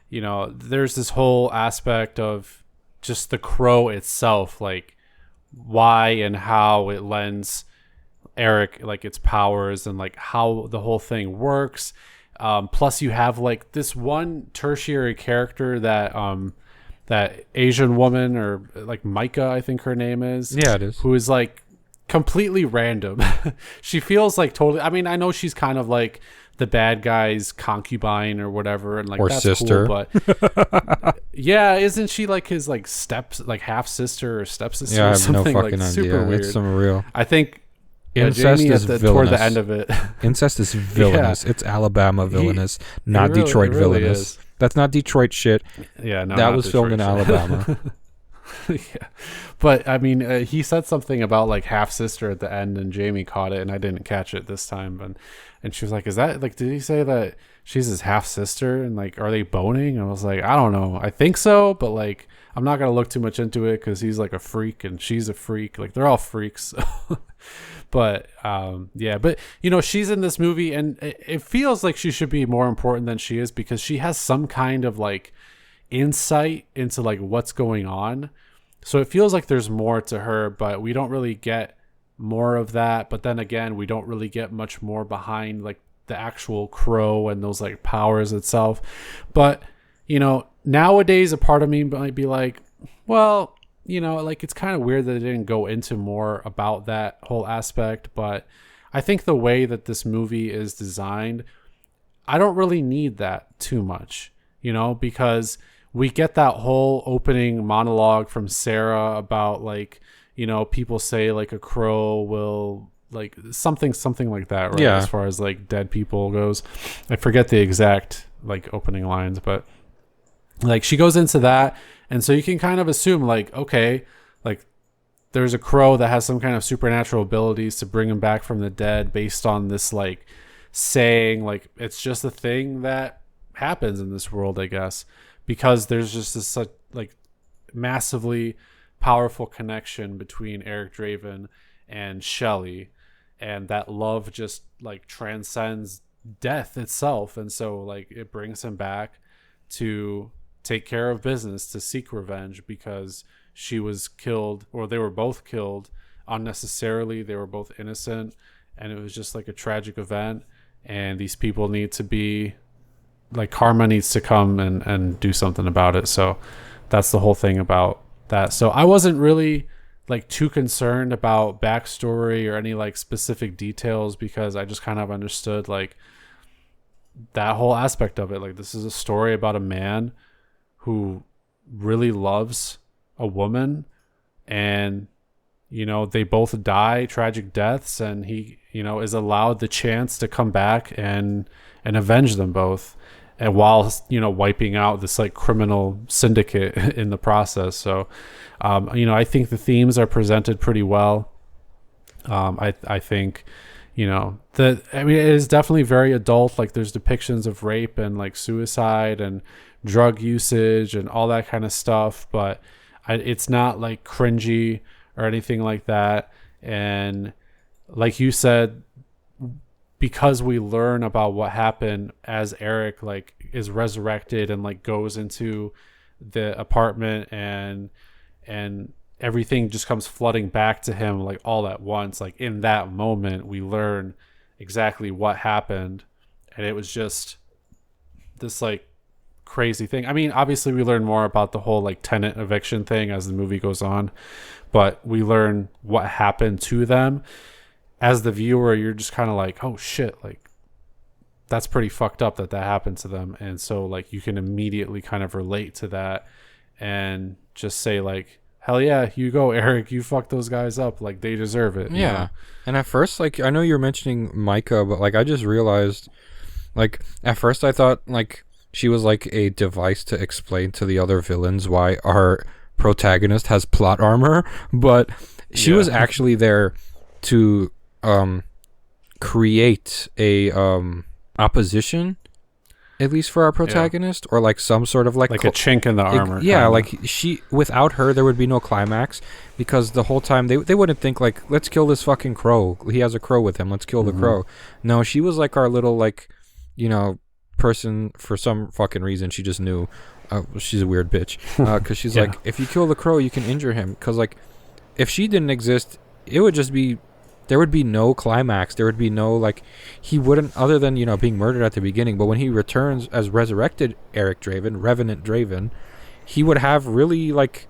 you know, there's this whole aspect of just The Crow itself, like why and how it lends Eric like its powers and like how the whole thing works. Plus you have like this one tertiary character that that Asian woman, or like Micah, I think her name is. Yeah, it is. Who is like completely random. She feels like totally, I mean, I know she's kind of like the bad guy's concubine or whatever, and like or that's sister, cool, but yeah, isn't she like his like half sister or stepsister? Yeah, I have or something? no fucking like, idea. Super weird. It's some real. I think Incest Jamie is toward villainous. the end of it. Incest is villainous. It's Alabama villainous, not really, Detroit it really villainous. is. That's not Detroit shit. Yeah, no, that not was filmed in Detroit Alabama. Yeah, but I mean, he said something about like half sister at the end, and Jamie caught it, and I didn't catch it this time. And she was like, "Is that like? Did he say that she's his half sister? And like, are they boning?" And I was like, "I don't know. I think so, but like, I'm not gonna look too much into it because he's like a freak and she's a freak. Like, they're all freaks." But yeah, but you know, she's in this movie, and it feels like she should be more important than she is because she has some kind of like insight into like what's going on. So it feels like there's more to her, but we don't really get more of that. But then again, we don't really get much more behind like the actual crow and those like powers itself. But you know, nowadays a part of me might be like, well, you know, like it's kind of weird that they didn't go into more about that whole aspect. But I think the way that this movie is designed, I don't really need that too much, you know, because we get that whole opening monologue from Sarah about like, you know, people say like a crow will like something like that, right? Yeah. As far as like dead people goes. I forget the exact like opening lines, but like she goes into that. And so you can kind of assume like, okay, like there's a crow that has some kind of supernatural abilities to bring him back from the dead based on this like saying, like it's just a thing that happens in this world, I guess. Because there's just this such like massively powerful connection between Eric Draven and Shelley, and that love just like transcends death itself, and so like it brings him back to take care of business, to seek revenge because she was killed, or they were both killed unnecessarily. They were both innocent, and it was just like a tragic event, and these people need to be like karma needs to come and do something about it. So that's the whole thing about that. So I wasn't really like too concerned about backstory or any like specific details because I just kind of understood like that whole aspect of it. Like this is a story about a man who really loves a woman, and you know they both die tragic deaths, and he, you know, is allowed the chance to come back and avenge them both, and while, you know, wiping out this like criminal syndicate in the process. So you know, I think the themes are presented pretty well. I think, you know, I mean it is definitely very adult. Like there's depictions of rape and like suicide and drug usage and all that kind of stuff, but it's not like cringy or anything like that. And like you said, because we learn about what happened as Eric like is resurrected and like goes into the apartment, and everything just comes flooding back to him like all at once. Like in that moment we learn exactly what happened, and it was just this like crazy thing. I mean, obviously we learn more about the whole like tenant eviction thing as the movie goes on, but we learn what happened to them. As the viewer, you're just kind of like, oh shit, like that's pretty fucked up that happened to them. And so like you can immediately kind of relate to that and just say like, hell yeah, you go, Eric, you fucked those guys up, like they deserve it. Yeah. Know? And at first, like, I know you're mentioning Micah, but like I just realized, like, at first I thought like she was like a device to explain to the other villains why our protagonist has plot armor, but she was actually there to create a opposition, at least for our protagonist, or like some sort of like a chink in the armor. Yeah, kinda. like she, without her there would be no climax, because the whole time they wouldn't think like, let's kill this fucking crow, he has a crow with him, let's kill the crow. No, she was like our little like, you know, person. For some fucking reason she just knew. She's a weird bitch, because she's like, if you kill the crow you can injure him, because like if she didn't exist it would just be, there would be no climax, there would be no like, he wouldn't, other than, you know, being murdered at the beginning, but when he returns as resurrected Eric Draven, Revenant Draven, he would have really like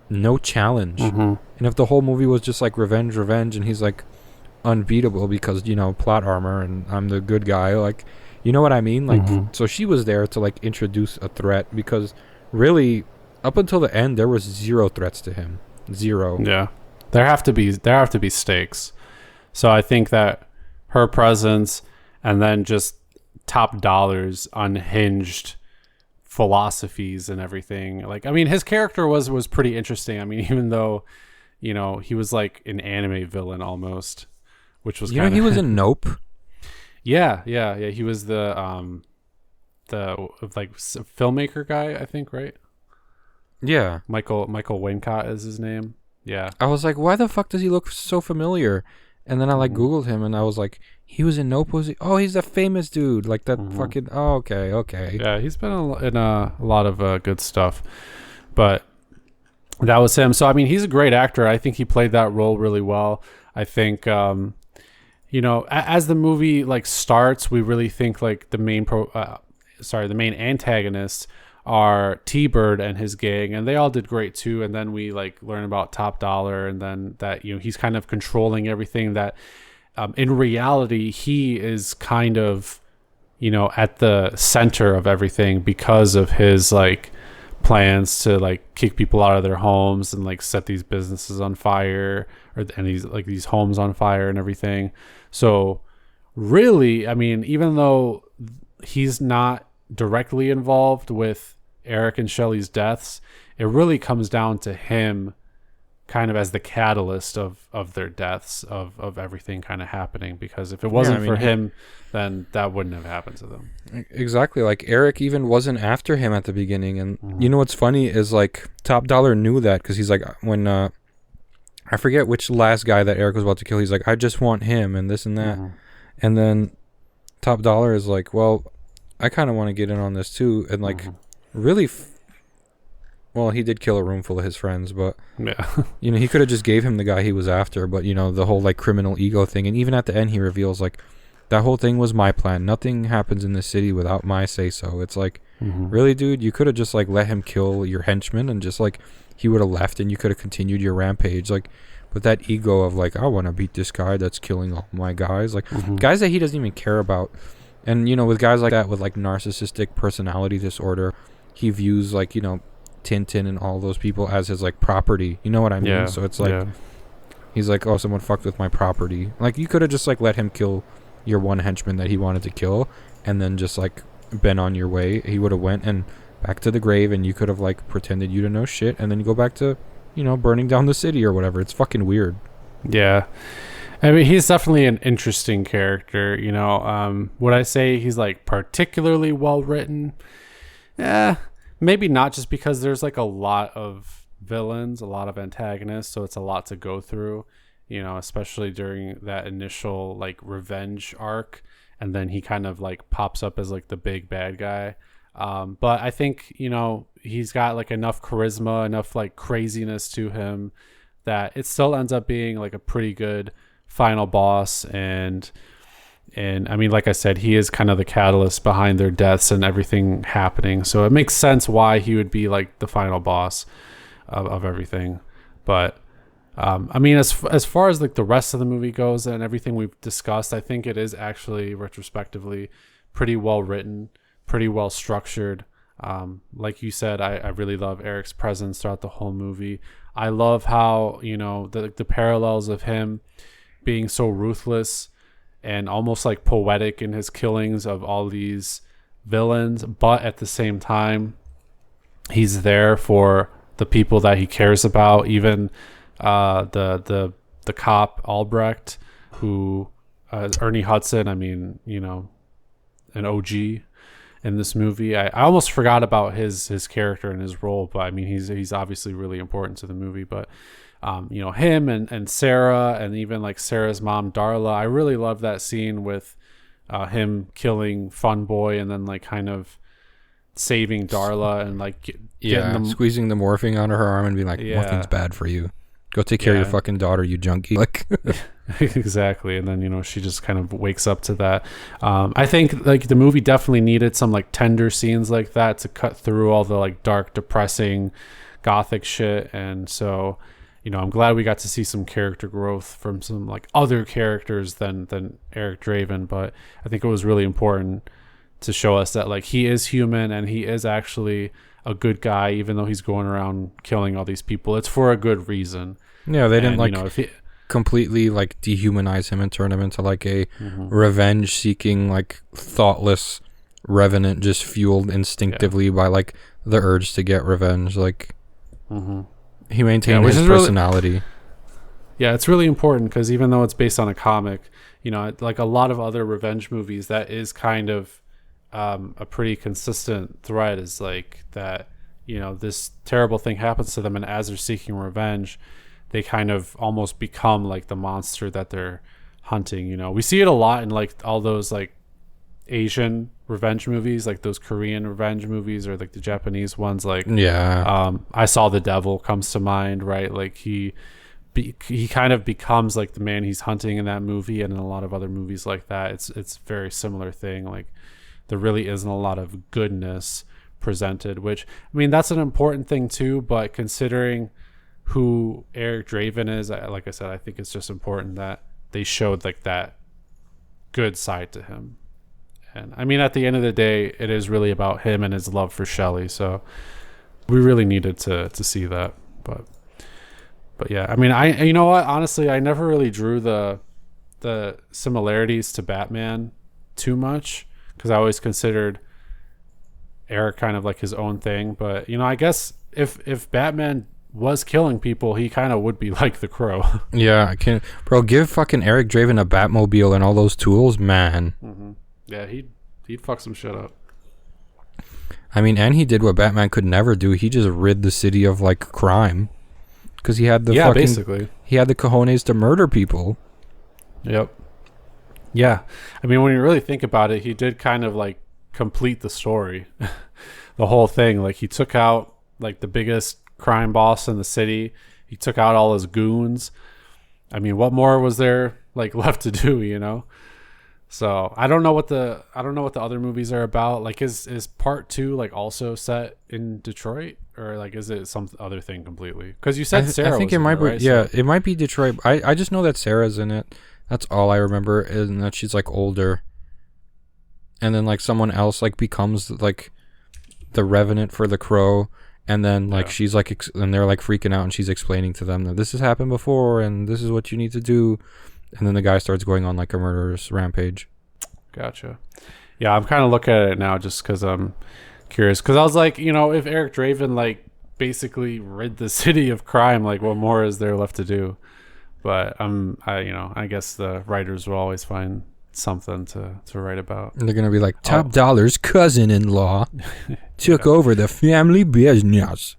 no challenge. And if the whole movie was just like revenge and he's like unbeatable because, you know, plot armor and I'm the good guy, like, you know what I mean? Like, so she was there to like introduce a threat, because really up until the end there was zero threats to him. Zero. Yeah. There have to be stakes. So I think that her presence and then just Top Dollar's unhinged philosophies and everything. Like, I mean, his character was pretty interesting. I mean, even though, you know, he was like an anime villain almost, which was he was in Nope. Yeah. He was the like filmmaker guy, I think, right? Yeah. Michael Wincott is his name. Yeah. I was like, why the fuck does he look so familiar? And then I like Googled him, and I was like, he was in Nope. Was he? Oh, he's the famous dude, like that fucking. Oh, okay. Yeah, he's been in a lot of good stuff, but that was him. So I mean, he's a great actor. I think he played that role really well. I think you know, as the movie like starts, we really think like the main antagonists are T-Bird and his gang, and they all did great too. And then we like learn about Top Dollar, and then that, you know, he's kind of controlling everything. That in reality, he is kind of, you know, at the center of everything because of his like plans to like kick people out of their homes and like set these businesses on fire, and these homes on fire and everything. So really, I mean, even though he's not directly involved with Eric and Shelley's deaths, it really comes down to him kind of as the catalyst of their deaths, of everything kind of happening, because if it wasn't for him, then that wouldn't have happened to them. Exactly. Like Eric even wasn't after him at the beginning, and you know what's funny is like Top Dollar knew that, because he's like, when I forget which last guy that Eric was about to kill, he's like, I just want him and this and that. And then Top Dollar is like, well, I kind of want to get in on this too. And like really well, he did kill a room full of his friends, but yeah, you know, he could have just gave him the guy he was after. But you know, the whole like criminal ego thing, and even at the end he reveals like, that whole thing was my plan. Nothing happens in this city without my say so. It's like, really, dude, you could have just like let him kill your henchman, and just like he would have left, and you could have continued your rampage. Like, but that ego of like, I want to beat this guy that's killing all my guys, like guys that he doesn't even care about. And you know, with guys like that with like narcissistic personality disorder, he views like, you know, Tintin and all those people as his like property. You know what I mean? Yeah. So it's like, he's like, oh, someone fucked with my property. Like, you could have just like let him kill your one henchman that he wanted to kill, and then just like been on your way. He would have went and back to the grave, and you could have like pretended you didn't know shit, and then you go back to, you know, burning down the city or whatever. It's fucking weird. Yeah. I mean, he's definitely an interesting character, you know. Would I say he's like particularly well written? Maybe not, just because there's like a lot of villains, a lot of antagonists, so it's a lot to go through, you know, especially during that initial like revenge arc, and then he kind of like pops up as like the big bad guy. But I think, you know, he's got like enough charisma, enough like craziness to him, that it still ends up being like a pretty good final boss. And I mean, like I said, he is kind of the catalyst behind their deaths and everything happening, so it makes sense why he would be like the final boss of everything. But I mean, as far as like the rest of the movie goes and everything we've discussed, I think it is actually retrospectively pretty well written, pretty well structured. Like you said, I really love Eric's presence throughout the whole movie. I love how, you know, the parallels of him being so ruthless and almost like poetic in his killings of all these villains, but at the same time, he's there for the people that he cares about. Even the cop Albrecht, who Ernie Hudson, I mean, you know, an OG in this movie. I almost forgot about his character and his role, but I mean, he's obviously really important to the movie. But you know, him and Sarah, and even like Sarah's mom Darla, I really love that scene with him killing Fun Boy and then like kind of saving Darla and like squeezing the morphine out of her arm and being like, morphine's bad for you. Go take care of your fucking daughter, you junkie. Like, exactly. And then, you know, she just kind of wakes up to that. I think like the movie definitely needed some like tender scenes like that to cut through all the like dark, depressing, gothic shit. And so, you know, I'm glad we got to see some character growth from some like other characters than Eric Draven. But I think it was really important to show us that like he is human and he is actually a good guy, even though he's going around killing all these people. It's for a good reason. Yeah, they didn't like, you know, completely like dehumanize him and turn him into like a revenge-seeking, like thoughtless revenant, just fueled instinctively by like the urge to get revenge. Like he maintained his personality. It's really important because even though it's based on a comic, you know, like a lot of other revenge movies, that is kind of a pretty consistent thread, is like that, you know, this terrible thing happens to them, and as they're seeking revenge, they kind of almost become like the monster that they're hunting. You know, we see it a lot in like all those like Asian revenge movies, like those Korean revenge movies, or like the Japanese ones. Like I Saw the Devil comes to mind, right? Like he kind of becomes like the man he's hunting in that movie, and in a lot of other movies like that, it's very similar thing. Like there really isn't a lot of goodness presented, which, I mean, that's an important thing too, but considering who Eric Draven is, like I said, I think it's just important that they showed like that good side to him. And I mean, at the end of the day, it is really about him and his love for Shelley, so we really needed to see that. But yeah, I mean, you know what, honestly, I never really drew the similarities to Batman too much, because I always considered Eric kind of like his own thing. But you know, I guess if Batman was killing people, he kind of would be like the Crow. Yeah, bro, give fucking Eric Draven a Batmobile and all those tools, man. Yeah, he'd fuck some shit up. I mean, and he did what Batman could never do. He just rid the city of like crime, because he had the basically he had the cojones to murder people. Yep. Yeah, I mean, when you really think about it, he did kind of like complete the story. The whole thing, like he took out like the biggest crime boss in the city. He took out all his goons. I mean, what more was there like left to do, you know? So I don't know what the other movies are about. Like, is part 2 like also set in Detroit, or like is it some other thing completely? Because you said Sarah. I think was it might in it, be. right? Yeah, it might be Detroit. I just know that Sarah's in it. That's all I remember, and that she's like older. And then like someone else like becomes like the revenant for the Crow, and then like she's like and they're like freaking out, and she's explaining to them that this has happened before and this is what you need to do, and then the guy starts going on like a murderous rampage. Gotcha. Yeah, I'm kind of looking at it now just because I'm curious, because I was like, you know, if Eric Draven like basically rid the city of crime, like what more is there left to do? But I guess the writers will always find something to write about. And they're gonna be like, Top Dollar's cousin-in-law took over the family business.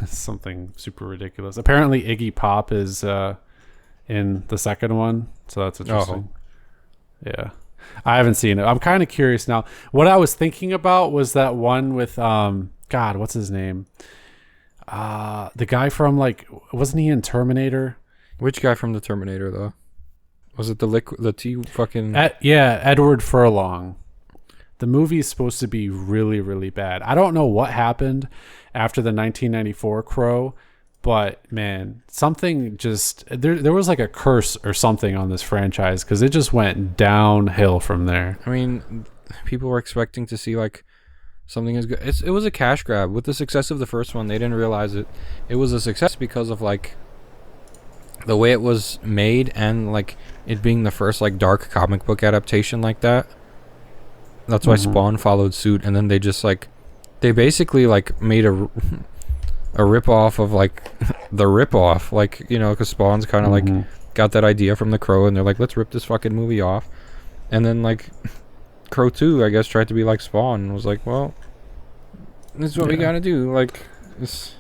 Something super ridiculous. Apparently Iggy Pop is in the second one, so that's interesting. Yeah, I haven't seen it. I'm kind of curious now. What I was thinking about was that one with God, what's his name? The guy from like, wasn't he in Terminator? Which guy from the Terminator though? Was it the T fucking... Edward Furlong. The movie is supposed to be really, really bad. I don't know what happened after the 1994 Crow, but man, something just... There was like a curse or something on this franchise, because it just went downhill from there. I mean, people were expecting to see like something as good. It was a cash grab. With the success of the first one, they didn't realize it was a success because of like the way it was made, and like it being the first like dark comic book adaptation like that. That's why Spawn followed suit, and then they just like they basically like made a rip off of like the rip off, like, you know, because Spawn's kind of like got that idea from the Crow, and they're like, let's rip this fucking movie off. And then like Crow 2, I guess, tried to be like Spawn and was like, well, this is what we gotta do. Like this.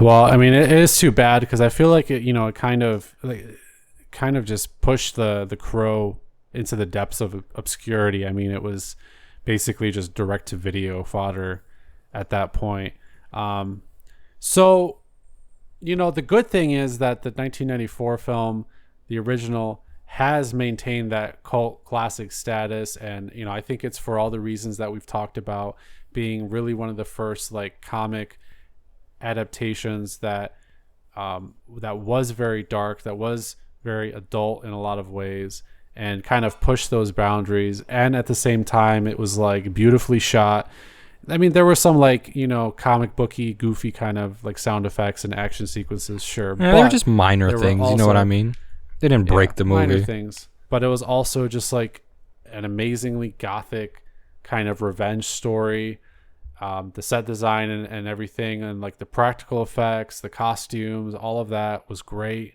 Well, I mean, it is too bad, because I feel like it kind of just pushed the Crow into the depths of obscurity. I mean, it was basically just direct to video fodder at that point. So, you know, the good thing is that the 1994 film, the original, has maintained that cult classic status, and you know, I think it's for all the reasons that we've talked about, being really one of the first like comic adaptations that was very dark, that was very adult in a lot of ways, and kind of pushed those boundaries. And at the same time, it was like beautifully shot. I mean, there were some like, you know, comic booky, goofy kind of like sound effects and action sequences, sure. Yeah, they were just minor things, you know what I mean? They didn't break the movie. Minor things, but it was also just like an amazingly gothic kind of revenge story. The set design and everything, and like the practical effects, the costumes, all of that was great.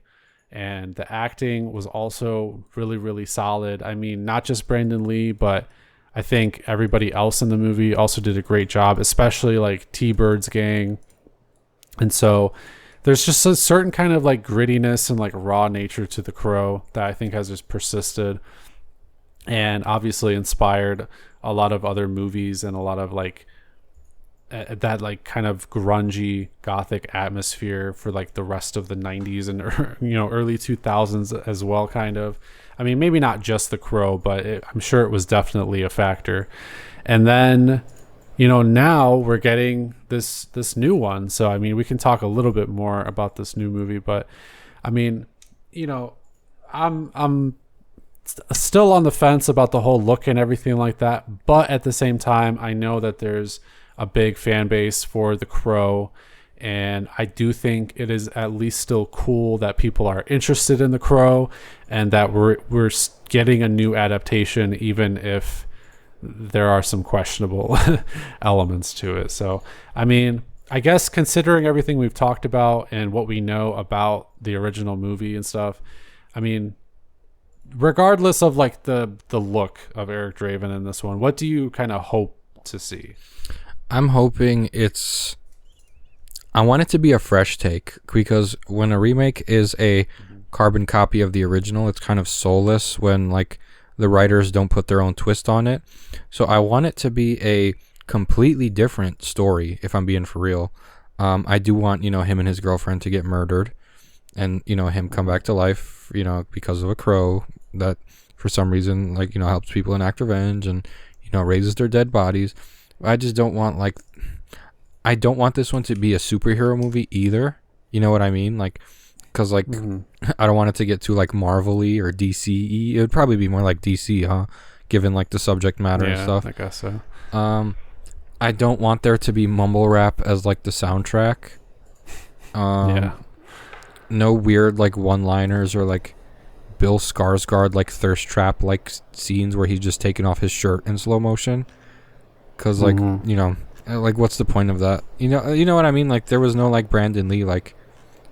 And the acting was also really, really solid. I mean, not just Brandon Lee, but I think everybody else in the movie also did a great job, especially like T-Bird's gang. And so there's just a certain kind of like grittiness and like raw nature to The Crow that I think has just persisted and obviously inspired a lot of other movies and a lot of like that like kind of grungy gothic atmosphere for like the rest of the 90s and early 2000s as well, kind of. I mean, maybe not just The Crow, but I'm sure it was definitely a factor. And then now we're getting this new one, so I mean we can talk a little bit more about this new movie, but I mean I'm still on the fence about the whole look and everything like that, but at the same time I know that there's a big fan base for The Crow, and I do think it is at least still cool that people are interested in The Crow and that we're getting a new adaptation, even if there are some questionable elements to it. So I mean, I guess considering everything we've talked about and what we know about the original movie and stuff, I mean, regardless of like the look of Eric Draven in this one, what do you kind of hope to see? I'm hoping I want it to be a fresh take, because when a remake is a carbon copy of the original, it's kind of soulless when like the writers don't put their own twist on it. So I want it to be a completely different story, if I'm being for real. I do want, him and his girlfriend to get murdered and, him come back to life, because of a crow that for some reason, like, helps people enact revenge and, raises their dead bodies. I just don't want I don't want this one to be a superhero movie either. You know what I mean? Like, because I don't want it to get too like Marvel-y or DC-y. It would probably be more like DC, huh? Given like the subject matter and stuff. I guess so. I don't want there to be mumble rap as like the soundtrack. No weird like one-liners or like Bill Skarsgård like thirst trap like scenes where he's just taking off his shirt in slow motion. Because like like what's the point of that? You know what I mean? Like there was no like Brandon Lee, like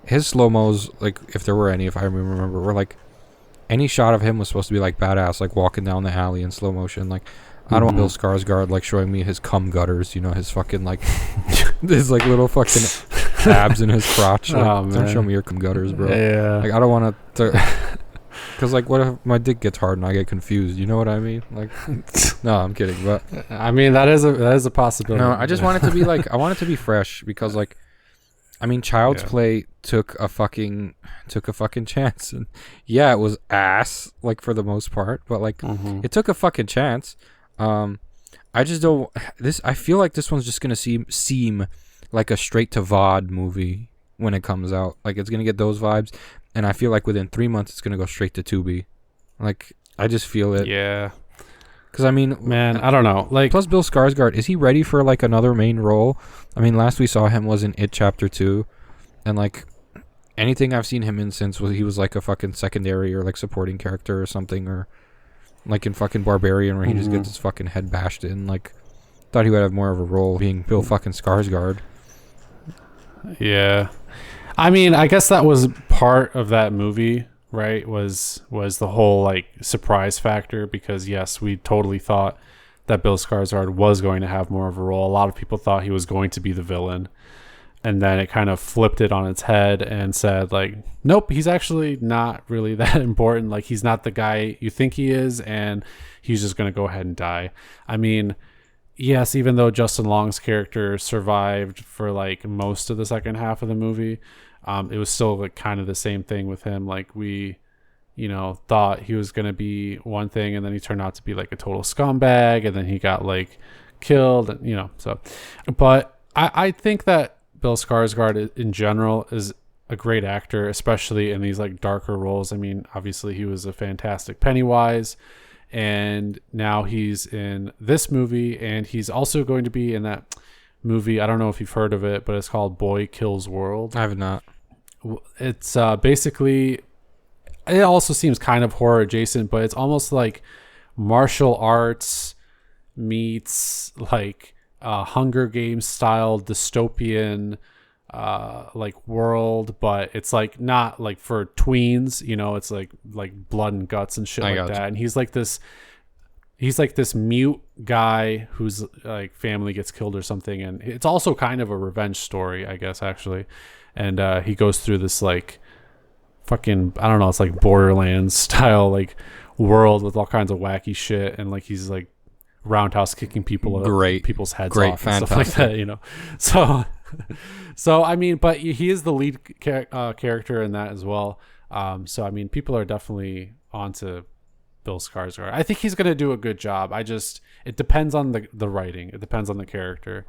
his slow-mos, like if there were any, if I remember, were like any shot of him was supposed to be like badass, like walking down the alley in slow motion. Like I don't want Bill Skarsgård like showing me his cum gutters, his fucking like his like little fucking abs in his crotch. Like, don't show me your cum gutters, bro. Yeah. Like I don't want to. Because, like, what if my dick gets hard and I get confused? You know what I mean? Like, no, I'm kidding. But I mean, that is a possibility. No, I just want it to be, like, I want it to be fresh because, like, I mean, Child's Play took a fucking chance. And, yeah, it was ass, like, for the most part. But, like, it took a fucking chance. I just don't... I feel like this one's just going to seem like a straight-to-VOD movie when it comes out. Like, it's going to get those vibes. And I feel like within 3 months, it's going to go straight to Tubi. Like, I just feel it. Yeah. Because, I mean... Man, I don't know. Like, plus, Bill Skarsgård, is he ready for, like, another main role? I mean, last we saw him was in It Chapter 2. And, like, anything I've seen him in since he was, like, a fucking secondary or, like, supporting character or something. Or, like, in fucking Barbarian where he just gets his fucking head bashed in. Like, thought he would have more of a role being Bill fucking Skarsgård. Yeah. I mean, I guess that was part of that movie, right? Was the whole like surprise factor, because yes, we totally thought that Bill Skarsgård was going to have more of a role. A lot of people thought he was going to be the villain, and then it kind of flipped it on its head and said like, nope, he's actually not really that important. Like he's not the guy you think he is, and he's just going to go ahead and die. I mean, yes, even though Justin Long's character survived for like most of the second half of the movie, it was still like kind of the same thing with him. Like we, thought he was going to be one thing, and then he turned out to be like a total scumbag, and then he got like killed, and so. But I think that Bill Skarsgård in general is a great actor, especially in these like darker roles. I mean, obviously he was a fantastic Pennywise, and now he's in this movie, and he's also going to be in that movie. I don't know if you've heard of it, but it's called Boy Kills World. I have not. It's basically it also seems kind of horror adjacent, but it's almost like martial arts meets like Hunger Games style dystopian like world, but it's like not like for tweens, you know, it's like blood and guts and shit like that. And he's like this mute guy whose like family gets killed or something, and it's also kind of a revenge story, I guess, actually. And he goes through this like fucking, I don't know, it's like Borderlands style like world with all kinds of wacky shit, and like he's like roundhouse kicking people's heads off and stuff like that, you know. So I mean, but he is the lead character in that as well. So I mean, people are definitely onto Bill Skarsgård. I think he's going to do a good job. It depends on the writing. It depends on the character,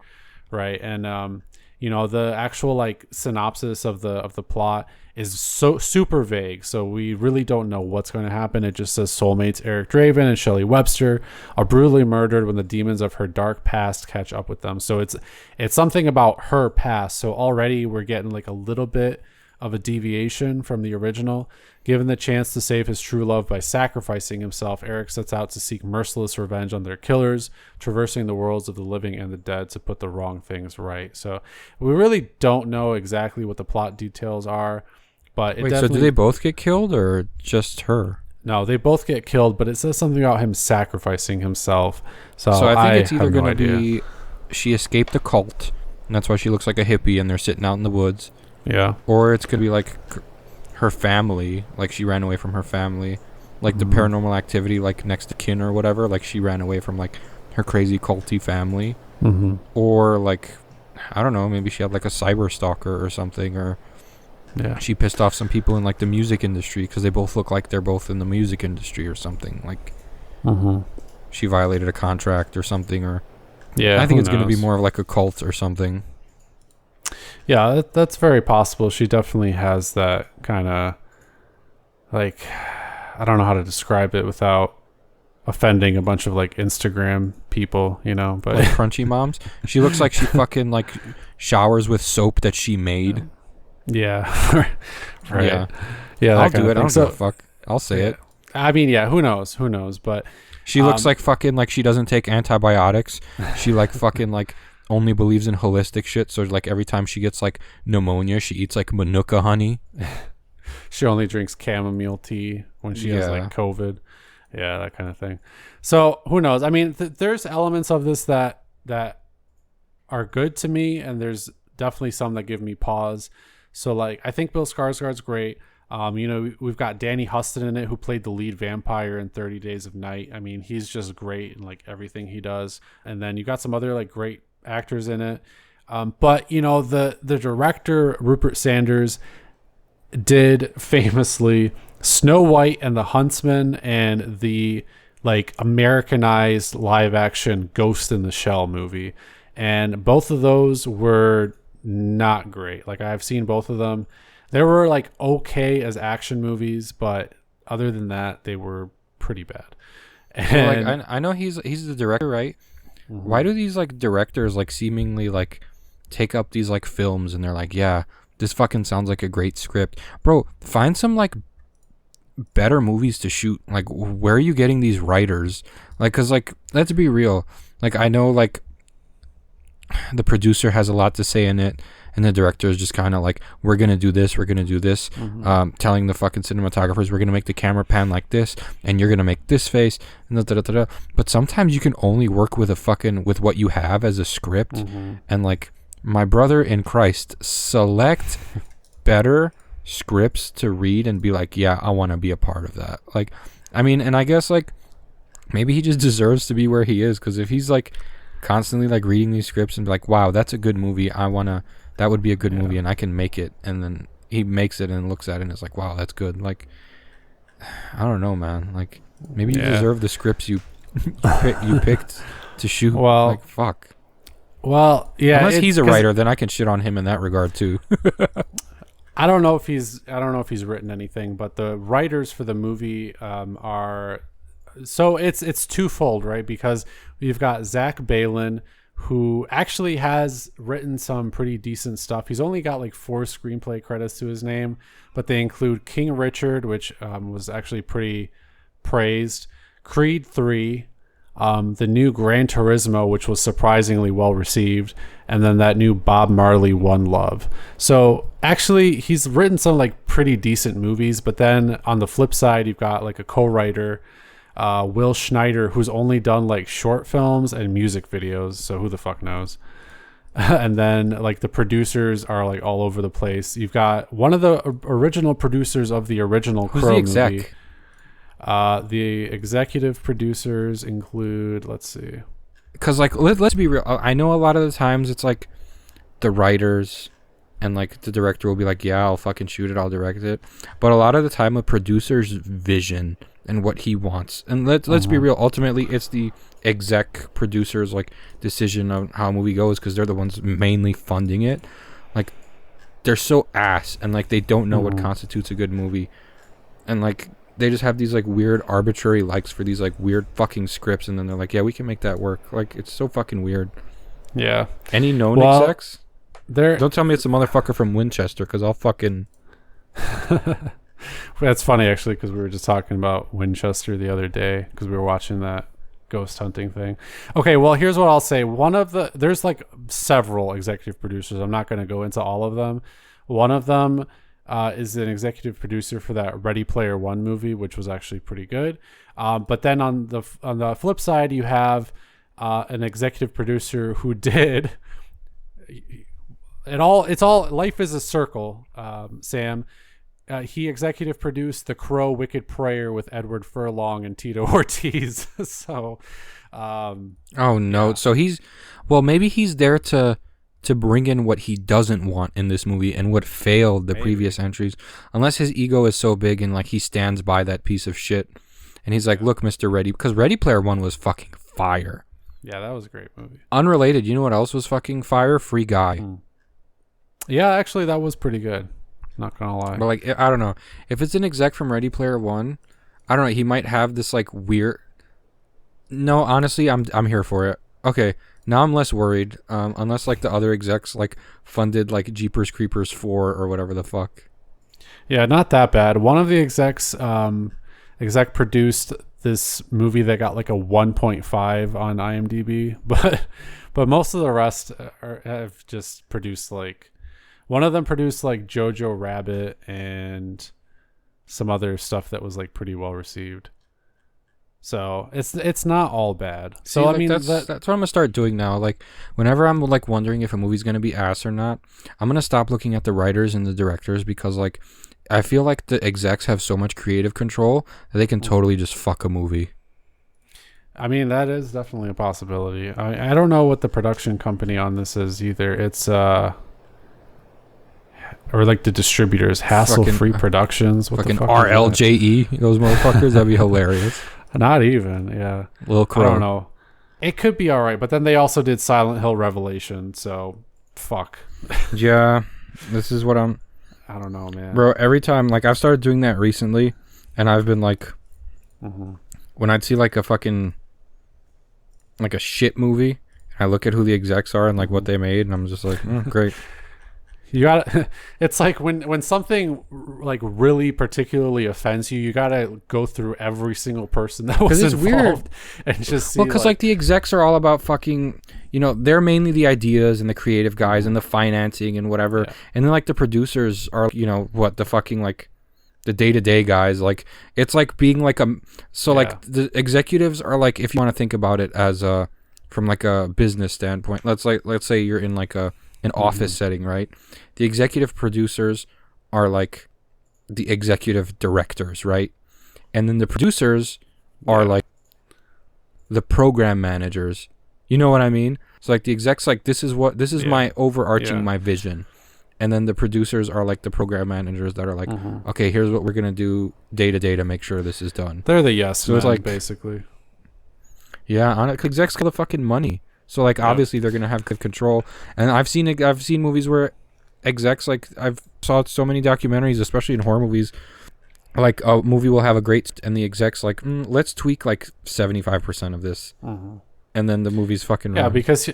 right? And you know, the actual like synopsis of the plot is so super vague, so we really don't know what's going to happen. It just says soulmates Eric Draven and Shelley Webster are brutally murdered when the demons of her dark past catch up with them. So it's something about her past. So already we're getting like a little bit of a deviation from the original. Given the chance to save his true love by sacrificing himself, Eric sets out to seek merciless revenge on their killers, traversing the worlds of the living and the dead to put the wrong things right. So we really don't know exactly what the plot details are, but wait, so do they both get killed or just her? No, they both get killed, but it says something about him sacrificing himself. So I think it's either going to be she escaped the cult, and that's why she looks like a hippie, and they're sitting out in the woods. Yeah. Or it's going to be like her family, like she ran away from her family, like the Paranormal Activity, like Next to Kin or whatever, like she ran away from like her crazy culty family. Or like, I don't know, maybe she had like a cyber stalker or something, or she pissed off some people in like the music industry because they both look like they're both in the music industry or something, like she violated a contract or something, or I think it's going to be more of like a cult or something. Yeah, that's very possible. She definitely has that kind of, like, I don't know how to describe it without offending a bunch of like Instagram people, you know, but like crunchy moms. She looks like she fucking like showers with soap that she made. Yeah. Right. Yeah, I'll do it. I don't give a fuck. I'll say it. I mean, yeah, who knows, but she looks like fucking like she doesn't take antibiotics. She like fucking like only believes in holistic shit, so like every time she gets like pneumonia, she eats like manuka honey. She only drinks chamomile tea when she has like COVID. Yeah, that kind of thing. So who knows? I mean, there's elements of this that are good to me, and there's definitely some that give me pause. So like, I think Bill Skarsgård's great. You know, we've got Danny Huston in it, who played the lead vampire in 30 Days of Night. I mean, he's just great in like everything he does. And then you got some other like great actors in it, but you know, the director Rupert Sanders did famously Snow White and the Huntsman and the like Americanized live action Ghost in the Shell movie, and both of those were not great. Like, I've seen both of them. They were like okay as action movies, but other than that, they were pretty bad. And well, like, I know he's the director, right? Why do these like directors like seemingly like take up these like films and they're like, yeah, this fucking sounds like a great script, bro? Find some like better movies to shoot. Like, where are you getting these writers? Like, cause like, let's be real. Like, I know like the producer has a lot to say in it, and the director is just kind of like, we're gonna do this, telling the fucking cinematographers, we're gonna make the camera pan like this, and you're gonna make this face, and da-da-da-da. But sometimes you can only work with with what you have as a script, and like, my brother in Christ, select better scripts to read and be like, yeah, I want to be a part of that. Like, I mean, and I guess like maybe he just deserves to be where he is, because if he's like constantly like reading these scripts and be like, wow, that's a good movie, that would be a good movie and I can make it, and then he makes it and looks at it and is like, wow, that's good. Like, I don't know, man. Like, maybe you deserve the scripts you picked to shoot. Well, like, fuck. Well, yeah. Unless he's a writer, then I can shit on him in that regard too. I don't know if he's written anything, but the writers for the movie are, so it's twofold, right? Because you've got Zach Balin, who actually has written some pretty decent stuff. He's only got like 4 screenplay credits to his name, but they include King Richard, which was actually pretty praised, Creed 3, the new Gran Turismo, which was surprisingly well received, and then that new Bob Marley One Love. So actually he's written some like pretty decent movies, but then on the flip side, you've got like a co-writer, Will Schneider, who's only done like short films and music videos, so who the fuck knows. And then like the producers are like all over the place. You've got one of the original producers of the original Who's Crow the exec? movie. The executive producers include, let's see, because like let's be real, I know a lot of the times it's like the writers and like the director will be like, yeah, I'll fucking shoot it, I'll direct it, but a lot of the time a producer's vision and what he wants, and let's be real, ultimately it's the exec producers like decision on how a movie goes, because they're the ones mainly funding it. Like they're so ass, and like they don't know what constitutes a good movie, and like they just have these like weird arbitrary likes for these like weird fucking scripts, and then they're like, yeah, we can make that work. Like it's so fucking weird. Yeah. Any known execs? There. Don't tell me it's a motherfucker from Winchester, because I'll fucking. That's funny actually, because we were just talking about Winchester the other day because we were watching that ghost hunting thing. Okay, well here's what I'll say. There's like several executive producers. I'm not going to go into all of them. One of them is an executive producer for that Ready Player One movie, which was actually pretty good. But then on the flip side, you have an executive producer who did it all. It's all life is a circle. Sam, he executive produced The Crow, Wicked Prayer with Edward Furlong and Tito Ortiz. So, oh no! Yeah. So maybe he's there to bring in what he doesn't want in this movie and what failed the previous entries, unless his ego is so big and like he stands by that piece of shit and he's like, look, Mr. Ready, because Ready Player One was fucking fire. Yeah, that was a great movie. Unrelated, you know what else was fucking fire? Free Guy. Yeah, actually that was pretty good, not gonna lie. But like, I don't know, if it's an exec from Ready Player One, I don't know, he might have this like weird. No, honestly, I'm here for it. Okay, now I'm less worried, unless like the other execs like funded like Jeepers Creepers 4 or whatever the fuck. Yeah, not that bad. One of the exec produced this movie that got like a 1.5 on IMDb, but most of the rest have just produced like, one of them produced like Jojo Rabbit and some other stuff that was like pretty well received. So it's not all bad. So like, I mean that's what I'm gonna start doing now. Like whenever I'm like wondering if a movie's gonna be ass or not, I'm gonna stop looking at the writers and the directors, because like I feel like the execs have so much creative control that they can totally just fuck a movie. I mean, that is definitely a possibility. I don't know what the production company on this is either. It's or like the distributors, Hassle Free Productions. What fucking the fuck RLJE, those motherfuckers. That'd be hilarious. Not even, yeah. Little Crow. I don't know. It could be all right, but then they also did Silent Hill Revelation, so fuck. Yeah, this is what I don't know, man. Bro, every time, like, I've started doing that recently, and I've been like, when I'd see like a fucking, like a shit movie, I look at who the execs are and like what they made, and I'm just like, great. You gotta. It's like when something like really particularly offends you, you gotta go through every single person that was involved and just see. Well, because like the execs are all about fucking, you know, they're mainly the ideas and the creative guys and the financing and whatever, and then like the producers are, you know, what the fucking like the day-to-day guys. Like it's like being like like the executives are like, if you want to think about it as from like a business standpoint, let's say you're in like an office setting, right? The executive producers are like the executive directors, right? And then the producers are like the program managers. You know what I mean? So like the execs, like this is my overarching, my vision. And then the producers are like the program managers that are like, okay, here's what we're gonna do day to day to make sure this is done. They're the so it's like basically. Yeah, execs got the fucking money. So like obviously they're gonna have good control, and I've seen movies where execs, like I've saw so many documentaries, especially in horror movies, like a movie will have a great and the execs like let's tweak like 75% of this, and then the movie's fucking wrong. Because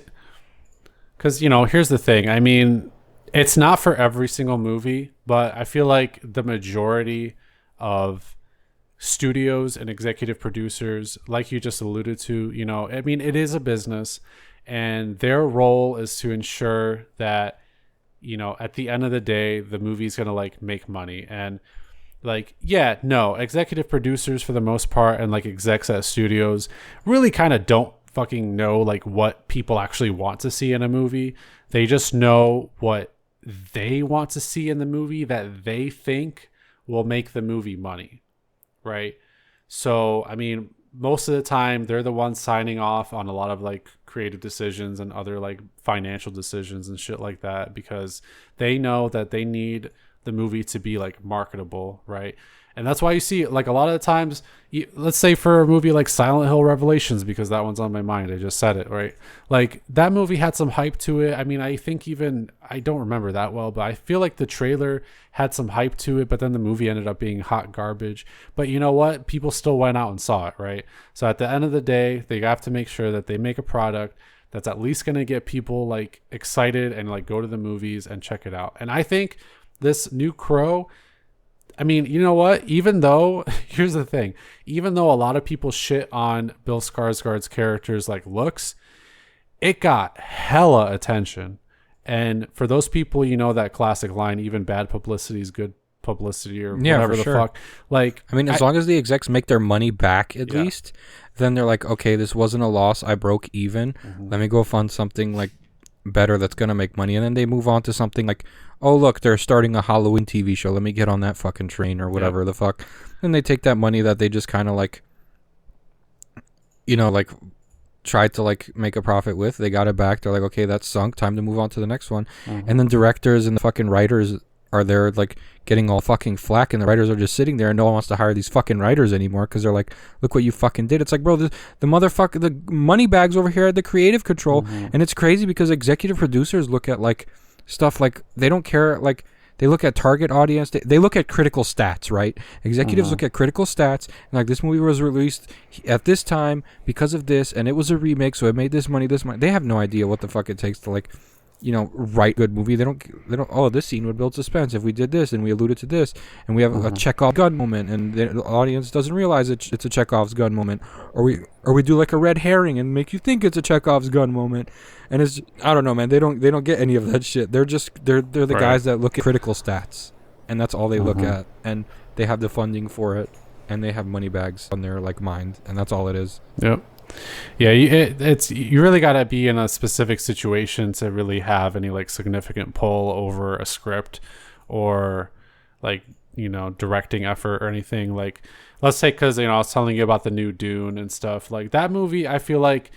Because, here's the thing. I mean, it's not for every single movie, but I feel like the majority of studios and executive producers, like you just alluded to, I mean, it is a business, and their role is to ensure that, at the end of the day, the movie's going to like make money. And executive producers for the most part, and like execs at studios really kind of don't fucking know like what people actually want to see in a movie. They just know what they want to see in the movie that they think will make the movie money, right? So I mean, most of the time they're the ones signing off on a lot of like creative decisions and other like financial decisions and shit like that, because they know that they need the movie to be like marketable, right? And that's why you see like a lot of the times, let's say for a movie like Silent Hill Revelations, because that one's on my mind, I just said it, right? Like that movie had some hype to it. I mean, I think I don't remember that well, but I feel like the trailer had some hype to it, but then the movie ended up being hot garbage. But you know what? People still went out and saw it, right? So at the end of the day, they have to make sure that they make a product that's at least going to get people like excited and like go to the movies and check it out. And I think this new Crow, I mean, you know what? Even though, here's the thing, even though a lot of people shit on Bill Skarsgård's character's like looks, it got hella attention. And for those people, that classic line, even bad publicity is good publicity, or whatever the fuck. Like, I mean, as long as the execs make their money back at least, then they're like, okay, this wasn't a loss. I broke even. Mm-hmm. Let me go fund something like better that's going to make money. And then they move on to something like, oh, look, they're starting a Halloween TV show. Let me get on that fucking train or whatever the fuck. And they take that money that they just kind of like, like tried to like make a profit with. They got it back. They're like, okay, that's sunk. Time to move on to the next one. Mm-hmm. And then directors and the fucking writers are there like getting all fucking flack, and the writers are just sitting there and no one wants to hire these fucking writers anymore because they're like, look what you fucking did. It's like, bro, the motherfucker, the money bags over here at the creative control. Mm-hmm. And it's crazy because executive producers look at like stuff like they don't care, like they look at target audience, they look at critical stats, right? Executives look at critical stats and like, this movie was released at this time because of this, and it was a remake, so it made this money. They have no idea what the fuck it takes to like write good movie. They don't, oh, this scene would build suspense if we did this and we alluded to this and we have a Chekhov gun moment and the audience doesn't realize it's a Chekhov's gun moment, or we do like a red herring and make you think it's a Chekhov's gun moment. And it's, I don't know, man, they don't get any of that shit. They're the right. guys that look at critical stats, and that's all they look at, and they have the funding for it, and they have money bags on their like mind, and that's all it is. Yep. Yeah, you really got to be in a specific situation to really have any like significant pull over a script or like directing effort or anything. Like, let's say, because I was telling you about the new Dune and stuff, like that movie, I feel like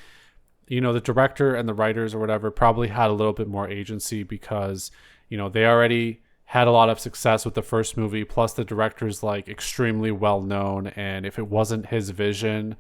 the director and the writers or whatever probably had a little bit more agency because they already had a lot of success with the first movie, plus the director's like extremely well known, and if it wasn't his vision,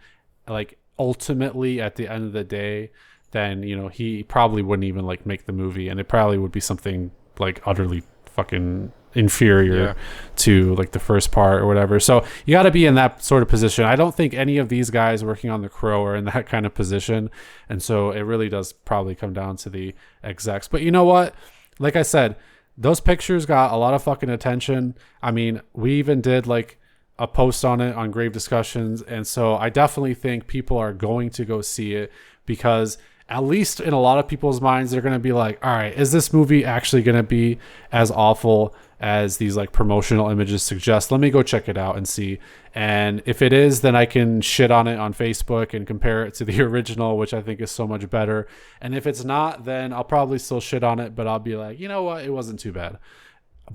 like ultimately at the end of the day, then he probably wouldn't even like make the movie, and it probably would be something like utterly fucking inferior to like the first part or whatever. So you got to be in that sort of position. I don't think any of these guys working on The Crow are in that kind of position, and so it really does probably come down to the execs. But you know what, like I said, those pictures got a lot of fucking attention. I mean, we even did like a post on it on Grave Discussions, and so I definitely think people are going to go see it, because at least in a lot of people's minds, they're going to be like, all right, is this movie actually going to be as awful as these like promotional images suggest? Let me go check it out and see. And if it is, then I can shit on it on Facebook and compare it to the original, which I think is so much better. And if it's not, then I'll probably still shit on it, but I'll be like, you know what, it wasn't too bad.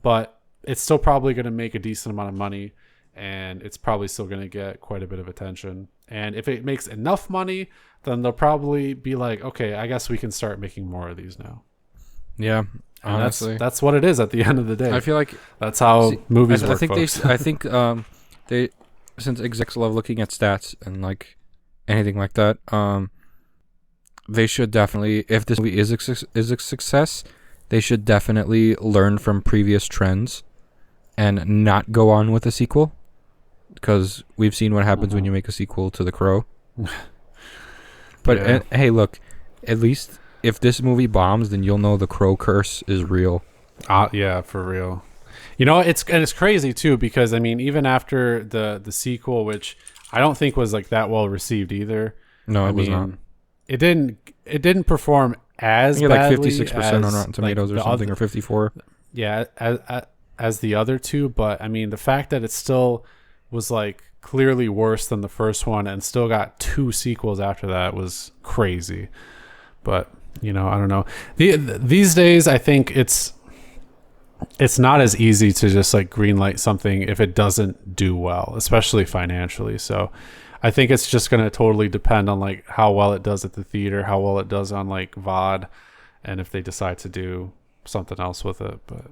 But it's still probably going to make a decent amount of money, and it's probably still going to get quite a bit of attention. And if it makes enough money, then they'll probably be like, okay, I guess we can start making more of these now. Yeah, and honestly, that's what it is at the end of the day. I feel like that's how movies work. I think they since execs love looking at stats and like anything like that, they should definitely, if this movie is a success, they should definitely learn from previous trends and not go on with a sequel, because we've seen what happens when you make a sequel to The Crow. But hey, look, at least if this movie bombs, then you'll know the Crow curse is real. Yeah, for real. You know, it's crazy too, because I mean, even after the sequel, which I don't think was like that well received either. No, it was not. It didn't perform as badly, like 56% on Rotten Tomatoes or something, or 54. Yeah, as the other two, but I mean, the fact that it still was like clearly worse than the first one and still got 2 sequels after that was crazy. But you know, I don't know. These days, I think it's not as easy to just like greenlight something if it doesn't do well, especially financially. So I think it's just going to totally depend on like how well it does at the theater, how well it does on like VOD, and if they decide to do something else with it. But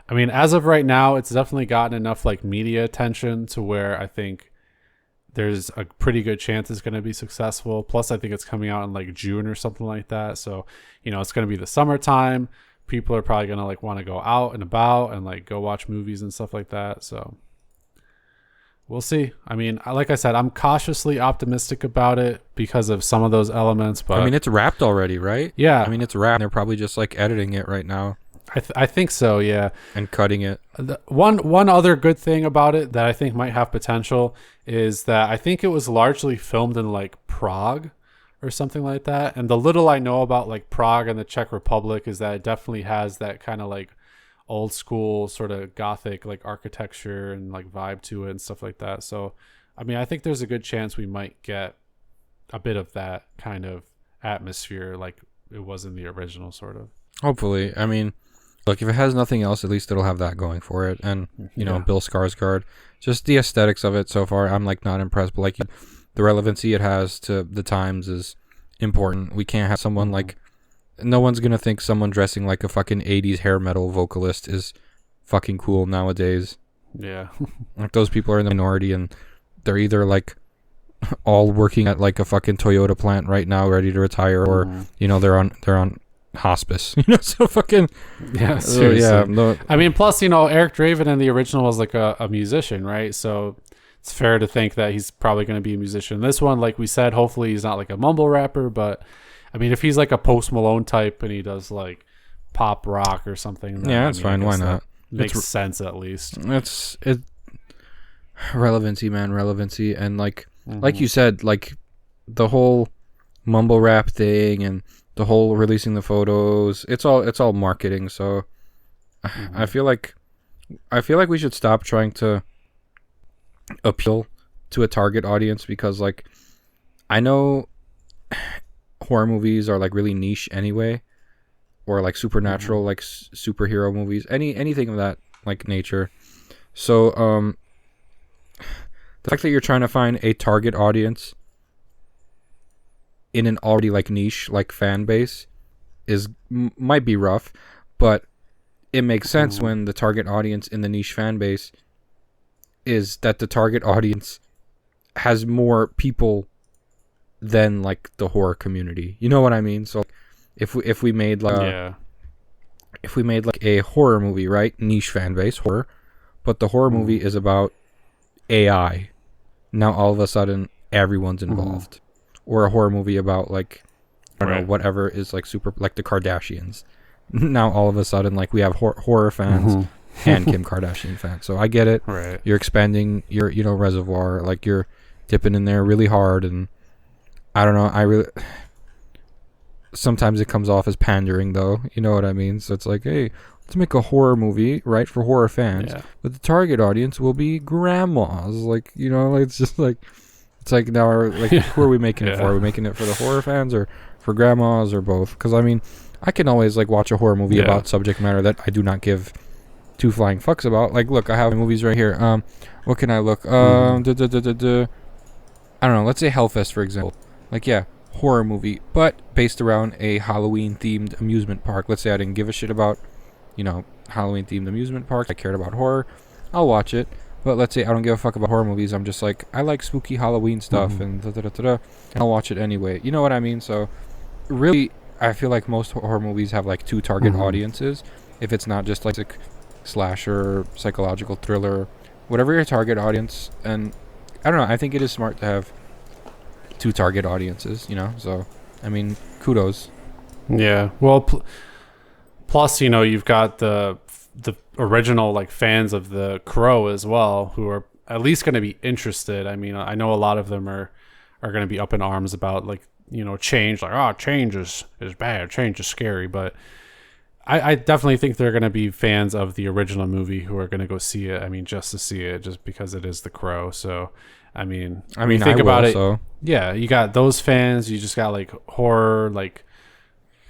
I mean, as of right now, it's definitely gotten enough like media attention to where I think there's a pretty good chance it's going to be successful. Plus, I think it's coming out in like June or something like that. So, you know, it's going to be the summertime. People are probably going to like want to go out and about and like go watch movies and stuff like that. So we'll see. I mean, like I said, I'm cautiously optimistic about it because of some of those elements. But I mean, it's wrapped already, right? Yeah. I mean, it's wrapped. They're probably just like editing it right now. I think so, yeah. And cutting it. One other good thing about it that I think might have potential is that I think it was largely filmed in like Prague or something like that. And the little I know about like Prague and the Czech Republic is that it definitely has that kind of like old school sort of gothic like architecture and like vibe to it and stuff like that. So I mean, I think there's a good chance we might get a bit of that kind of atmosphere like it was in the original, sort of. Hopefully. I mean, look, if it has nothing else, at least it'll have that going for it. And you know, Bill Skarsgård, just the aesthetics of it so far, I'm like not impressed, but like the relevancy it has to the times is important. We can't have someone like, no one's gonna think someone dressing like a fucking 80s hair metal vocalist is fucking cool nowadays. Yeah. Like those people are in the minority, and they're either like all working at like a fucking Toyota plant right now, ready to retire, or you know, they're on hospice. You know, so fucking yeah, seriously. Yeah. No, I mean, plus, you know, Eric Draven in the original was like a musician, right? So it's fair to think that he's probably going to be a musician. This one, like we said, hopefully he's not like a mumble rapper, but I mean, if he's like a Post Malone type and he does like pop rock or something, then, yeah, that's fine. Why not? Makes sense at least. It's relevancy, man, relevancy, and like you said, like the whole mumble rap thing and the whole releasing the photos, it's all marketing. So I feel like we should stop trying to appeal to a target audience, because like I know horror movies are like really niche anyway, or like supernatural like superhero movies, anything of that like nature. So the fact that you're trying to find a target audience in an already like niche like fan base is might be rough, but it makes sense when the target audience in the niche fan base is that the target audience has more people than like the horror community. You know what I mean? So if we made like if we made like a horror movie, right? Niche fan base horror, but the horror movie is about AI. Now all of a sudden everyone's involved. Or a horror movie about like I don't know, whatever is like super, like the Kardashians. Now all of a sudden like we have horror fans and Kim Kardashian fans. So I get it. Right. You're expanding your, you know, reservoir, like you're dipping in there really hard, and I don't know, I really sometimes it comes off as pandering though, you know what I mean? So it's like, hey, let's make a horror movie, right, for horror fans, but the target audience will be grandmas, like, you know, like, it's just like, it's like, now like who are we making it for? Are we making it for the horror fans or for grandmas or both? Because I mean, I can always like watch a horror movie about subject matter that I do not give two flying fucks about. Like, look, I have movies right here. What can I look? I don't know, let's say Hellfest, for example. Like, yeah, horror movie, but based around a Halloween themed amusement park. Let's say I didn't give a shit about, you know, Halloween themed amusement parks. I cared about horror. I'll watch it. But let's say I don't give a fuck about horror movies. I'm just like, I like spooky Halloween stuff and and I'll watch it anyway. You know what I mean? So really, I feel like most horror movies have like two target audiences. If it's not just like slasher, psychological thriller, whatever your target audience. And I don't know, I think it is smart to have two target audiences, you know? So, I mean, kudos. Yeah. Well, plus, you know, you've got the original like fans of the Crow as well, who are at least going to be interested. I mean, I know a lot of them are going to be up in arms about like, you know, change. Like, oh, change is bad. Change is scary. But I definitely think they're going to be fans of the original movie who are going to go see it. I mean, just to see it, just because it is the Crow. So, I mean, think about it. So. Yeah, you got those fans. You just got like horror, like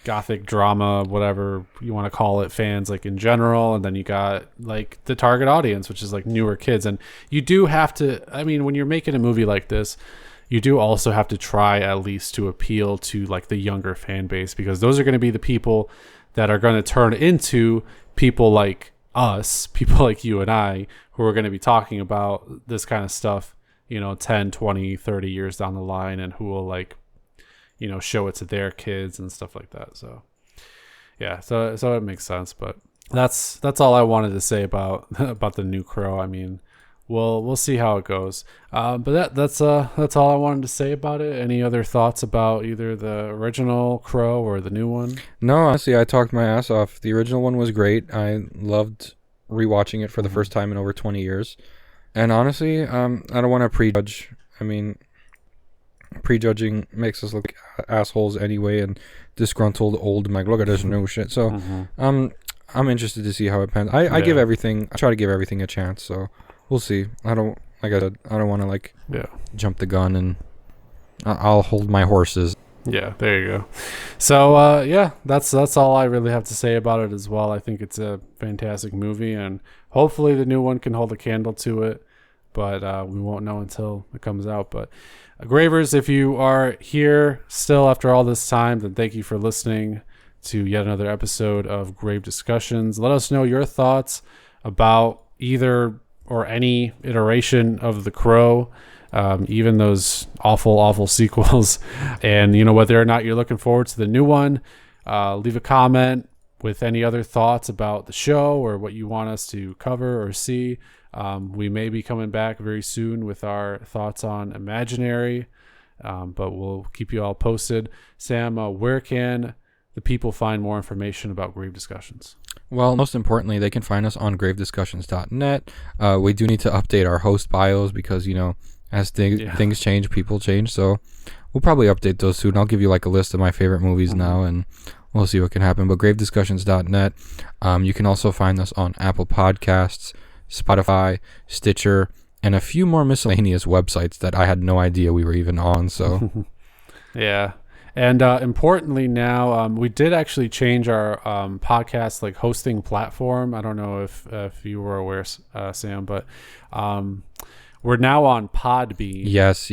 gothic drama, whatever you want to call it, fans like in general. And then you got like the target audience, which is like newer kids. And you do have to, I mean, when you're making a movie like this, you do also have to try at least to appeal to like the younger fan base, because those are going to be the people that are going to turn into people like us, people like you and I, who are going to be talking about this kind of stuff, you know, 10, 20, 30 years down the line, and who will like, you know, show it to their kids and stuff like that. So yeah, so it makes sense. But that's all I wanted to say about the new Crow. I mean, we'll see how it goes. But that's all I wanted to say about it. Any other thoughts about either the original Crow or the new one? No, honestly, I talked my ass off. The original one was great. I loved rewatching it for the first time in over 20 years. And honestly, I don't want to prejudge. I mean, prejudging makes us look assholes anyway, and disgruntled old like, look at this new shit. So I'm interested to see how it pans. I try to give everything a chance. So we'll see. I don't want to like jump the gun, and I'll hold my horses. Yeah, there you go. So yeah, that's all I really have to say about it as well. I think it's a fantastic movie, and hopefully the new one can hold a candle to it, but we won't know until it comes out. But Gravers, if you are here still after all this time, then thank you for listening to yet another episode of Grave Discussions. Let us know your thoughts about either or any iteration of The Crow, even those awful sequels, and you know, whether or not you're looking forward to the new one. Leave a comment with any other thoughts about the show or what you want us to cover or see. We may be coming back very soon with our thoughts on Imaginary, but we'll keep you all posted. Sam, where can the people find more information about Grave Discussions? Well, most importantly, they can find us on gravediscussions.net. We do need to update our host bios because, you know, as things change, people change. So we'll probably update those soon. I'll give you like a list of my favorite movies now, and we'll see what can happen. But gravediscussions.net. You can also find us on Apple Podcasts, Spotify, Stitcher, and a few more miscellaneous websites that I had no idea we were even on. So yeah. And importantly now, we did actually change our podcast like hosting platform. I don't know if you were aware, Sam, but we're now on Podbean. Yes.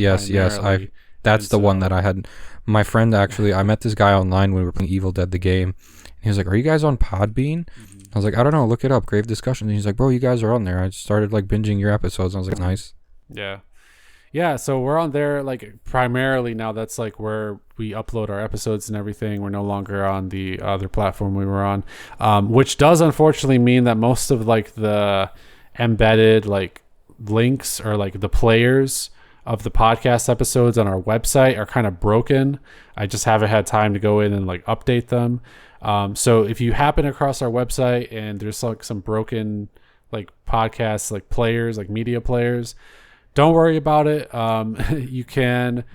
That's the one that I had. My friend actually, I met this guy online when we were playing Evil Dead the game. And he was like, "Are you guys on Podbean?" I was like, "I don't know. Look it up. Grave Discussion." And he's like, "Bro, you guys are on there. I just started like binging your episodes." And I was like, "Nice." Yeah, so we're on there like primarily now. That's like where we upload our episodes and everything. We're no longer on the other platform we were on, which does unfortunately mean that most of like the embedded like links or like the players of the podcast episodes on our website are kind of broken. I just haven't had time to go in and like update them. So if you happen across our website and there's like some broken like podcasts, like players, like media players, don't worry about it. You can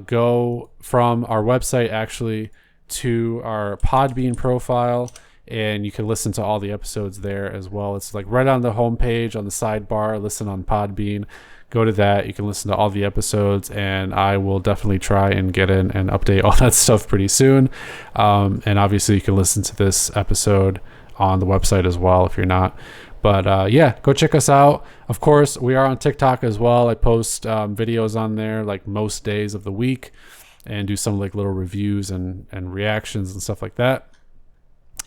go from our website actually to our Podbean profile, and you can listen to all the episodes there as well. It's like right on the homepage on the sidebar, listen on Podbean. Go to that. You can listen to all the episodes, and I will definitely try and get in and update all that stuff pretty soon. And obviously you can listen to this episode on the website as well if you're not. But yeah, go check us out. Of course, we are on TikTok as well. I post videos on there like most days of the week and do some like little reviews and reactions and stuff like that.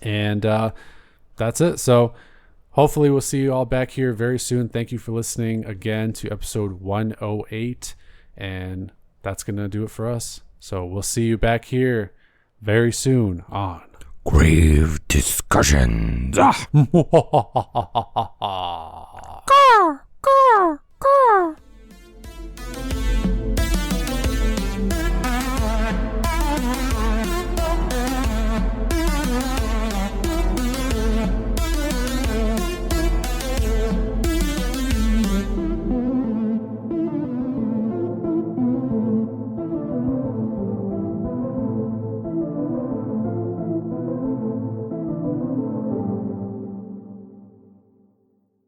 And that's it. So hopefully we'll see you all back here very soon. Thank you for listening again to episode 108. And that's going to do it for us. So we'll see you back here very soon on Grave Discussions. Grr, grr.